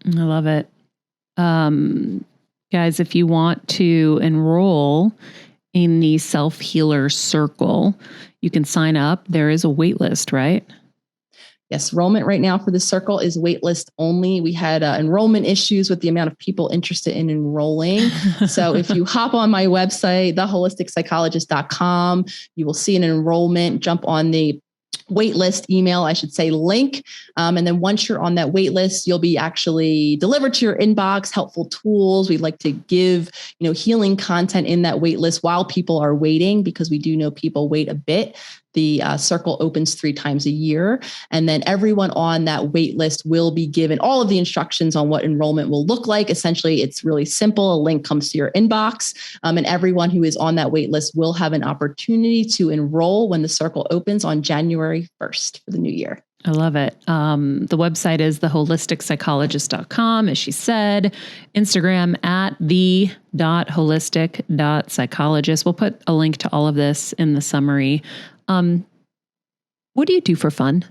I love it. Guys, if you want to enroll in the Selfhealer Circle, you can sign up. There is a wait list, right? Yes, enrollment right now for the circle is waitlist only. We had enrollment issues with the amount of people interested in enrolling. So if you hop on my website, theholisticspsychologist.com, you will see an enrollment, jump on the waitlist email, I should say, link. And then once you're on that waitlist, you'll be actually delivered to your inbox, helpful tools. We like to give, healing content in that waitlist while people are waiting, because we do know people wait a bit. The circle opens 3 times a year. And then everyone on that wait list will be given all of the instructions on what enrollment will look like. Essentially, it's really simple. A link comes to your inbox. And everyone who is on that wait list will have an opportunity to enroll when the circle opens on January 1st for the new year. I love it. The website is theholisticspsychologist.com, as she said. Instagram at the.holistic.psychologist. We'll put a link to all of this in the summary. What do you do for fun?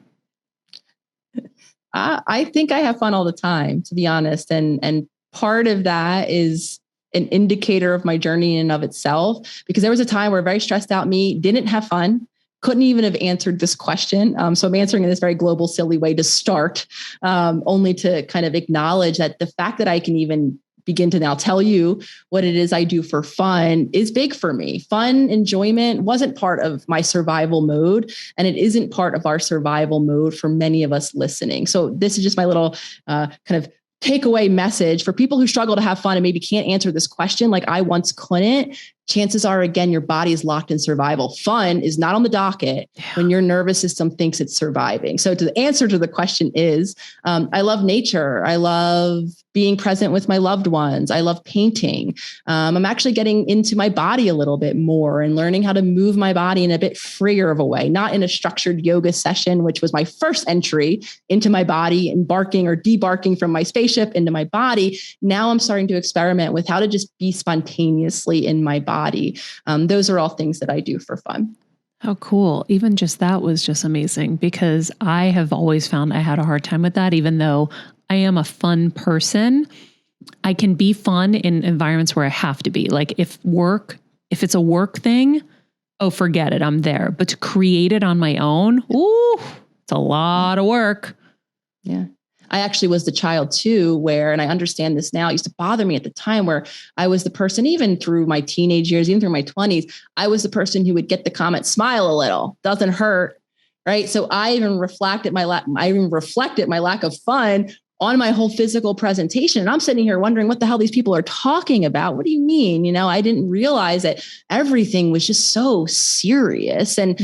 I think I have fun all the time, to be honest. And part of that is an indicator of my journey in and of itself, because there was a time where a very stressed out me didn't have fun, couldn't even have answered this question. So I'm answering in this very global, silly way to start, only to kind of acknowledge that the fact that I can even begin to now tell you what it is I do for fun is big for me. Fun, enjoyment wasn't part of my survival mode, and it isn't part of our survival mode for many of us listening. So this is just my little kind of takeaway message for people who struggle to have fun and maybe can't answer this question like I once couldn't. chances are, again, your body is locked in survival. Fun is not on the docket when your nervous system thinks it's surviving. So the answer to the question is, I love nature. I love being present with my loved ones. I love painting. I'm actually getting into my body a little bit more and learning how to move my body in a bit freer of a way, not in a structured yoga session, which was my first entry into my body, embarking or debarking from my spaceship into my body. Now I'm starting to experiment with how to just be spontaneously in my body. Those are all things that I do for fun. How cool. Even just that was just amazing, because I have always found I had a hard time with that, even though I am a fun person. I can be fun in environments where I have to be. Like if it's a work thing, oh, forget it. I'm there. But to create it on my own, ooh, it's a lot of work. Yeah. I actually was the child too, and I understand this now, it used to bother me at the time where I was the person, even through my teenage years, even through my 20s, I was the person who would get the comment, smile a little, doesn't hurt. Right. So I even reflected my lack of fun on my whole physical presentation. And I'm sitting here wondering what the hell these people are talking about. What do you mean? I didn't realize that everything was just so serious, and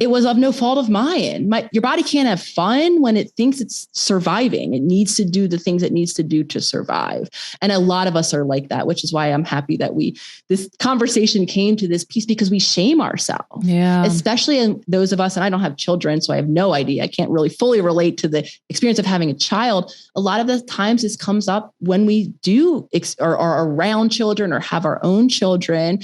it was of no fault of mine. Your body can't have fun when it thinks it's surviving. It needs to do the things it needs to do to survive. And a lot of us are like that, which is why I'm happy that this conversation came to this piece, because we shame ourselves, especially in those of us, and I don't have children, so I have no idea. I can't really fully relate to the experience of having a child. A lot of the times this comes up when we do or are around children or have our own children.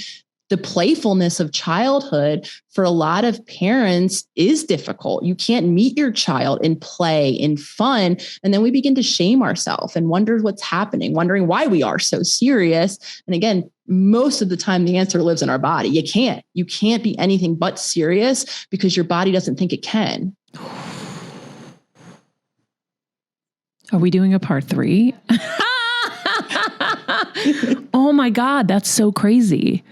The playfulness of childhood for a lot of parents is difficult. You can't meet your child in play, in fun. And then we begin to shame ourselves and wonder what's happening, wondering why we are so serious. And again, most of the time, the answer lives in our body. You can't be anything but serious because your body doesn't think it can. Are we doing a part 3? Oh my God, that's so crazy.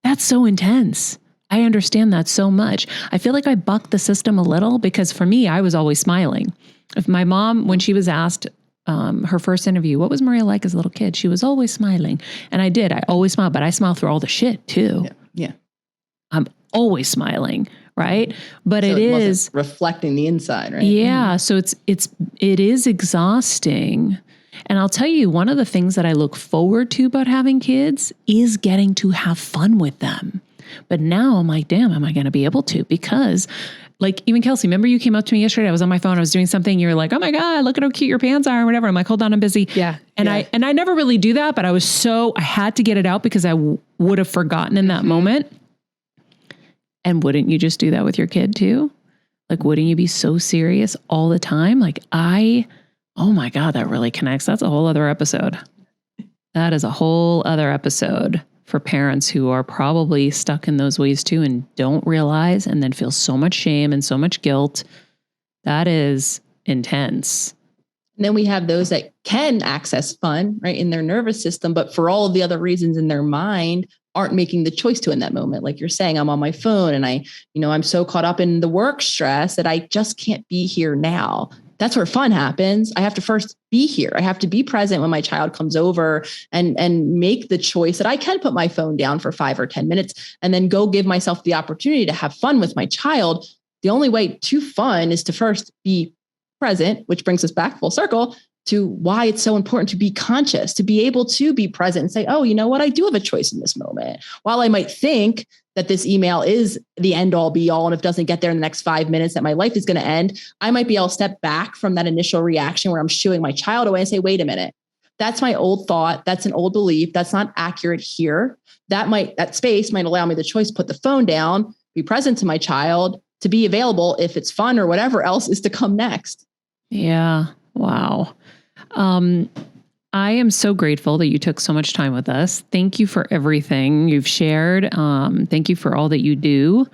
That's so intense. I understand that so much. I feel like I bucked the system a little, because for me, I was always smiling. If my mom, when she was asked her first interview, what was Maria like as a little kid? She was always smiling. And I did. I always smiled, but I smile through all the shit too. Yeah. I'm always smiling. Right. But so it is reflecting the inside, right? Yeah. So it is exhausting. And I'll tell you, one of the things that I look forward to about having kids is getting to have fun with them. But now I'm like, damn, am I going to be able to? Because like even Kelsey, remember you came up to me yesterday, I was on my phone, I was doing something. You were like, oh my God, look at how cute your pants are or whatever. I'm like, hold on, I'm busy. Yeah. And I never really do that, but I had to get it out because I would have forgotten in that moment. And wouldn't you just do that with your kid too? Like, wouldn't you be so serious all the time? Like oh my God, that really connects. That's a whole other episode. That is a whole other episode for parents who are probably stuck in those ways too and don't realize, and then feel so much shame and so much guilt. That is intense. And then we have those that can access fun, right, in their nervous system, but for all of the other reasons in their mind, aren't making the choice to in that moment. Like you're saying, I'm on my phone and I'm so caught up in the work stress that I just can't be here now. That's where fun happens. I have to first be here. I have to be present when my child comes over and make the choice that I can put my phone down for 5 or 10 minutes and then go give myself the opportunity to have fun with my child. The only way to fun is to first be present, which brings us back full circle to why it's so important to be conscious, to be able to be present and say, oh, you know what? I do have a choice in this moment. While I might think that this email is the end all be all, and if it doesn't get there in the next 5 minutes, that my life is going to end, I might be able to step back from that initial reaction where I'm shooing my child away and say, wait a minute, that's my old thought. That's an old belief. That's not accurate here. That space might allow me the choice to put the phone down, be present to my child, to be available if it's fun or whatever else is to come next. Yeah. Wow. I am so grateful that you took so much time with us. Thank you for everything you've shared. Thank you for all that you do.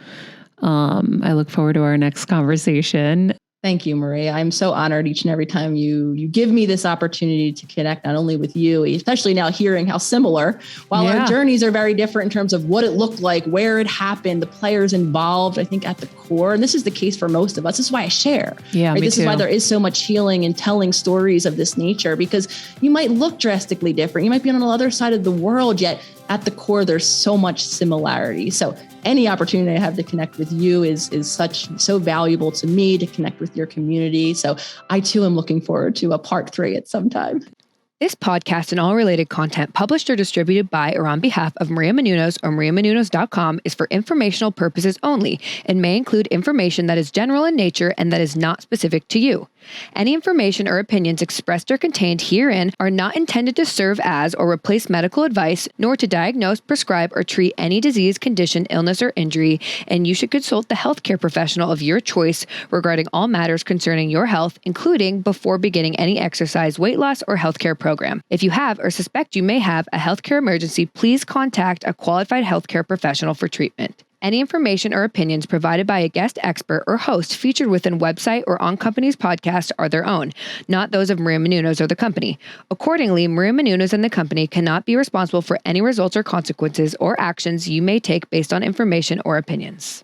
I look forward to our next conversation. Thank you, Maria. I'm so honored each and every time you give me this opportunity to connect, not only with you, especially now hearing how similar, while our journeys are very different in terms of what it looked like, where it happened, the players involved, I think at the core, and this is the case for most of us. This is why I share. Yeah, right? me This too. is why there is so much healing in telling stories of this nature, because you might look drastically different. You might be on the other side of the world, yet at the core, there's so much similarity. So any opportunity I have to connect with you is so valuable to me, to connect with your community. So I too am looking forward to a part 3 at some time. This podcast and all related content published or distributed by or on behalf of Maria Menounos or mariamenounos.com is for informational purposes only and may include information that is general in nature and that is not specific to you. Any information or opinions expressed or contained herein are not intended to serve as or replace medical advice, nor to diagnose, prescribe, or treat any disease, condition, illness, or injury, and you should consult the healthcare professional of your choice regarding all matters concerning your health, including before beginning any exercise, weight loss, or healthcare program. If you have or suspect you may have a healthcare emergency, please contact a qualified healthcare professional for treatment. Any information or opinions provided by a guest expert or host featured within website or on company's podcast are their own, not those of Maria Menounos or the company. Accordingly, Maria Menounos and the company cannot be responsible for any results or consequences or actions you may take based on information or opinions.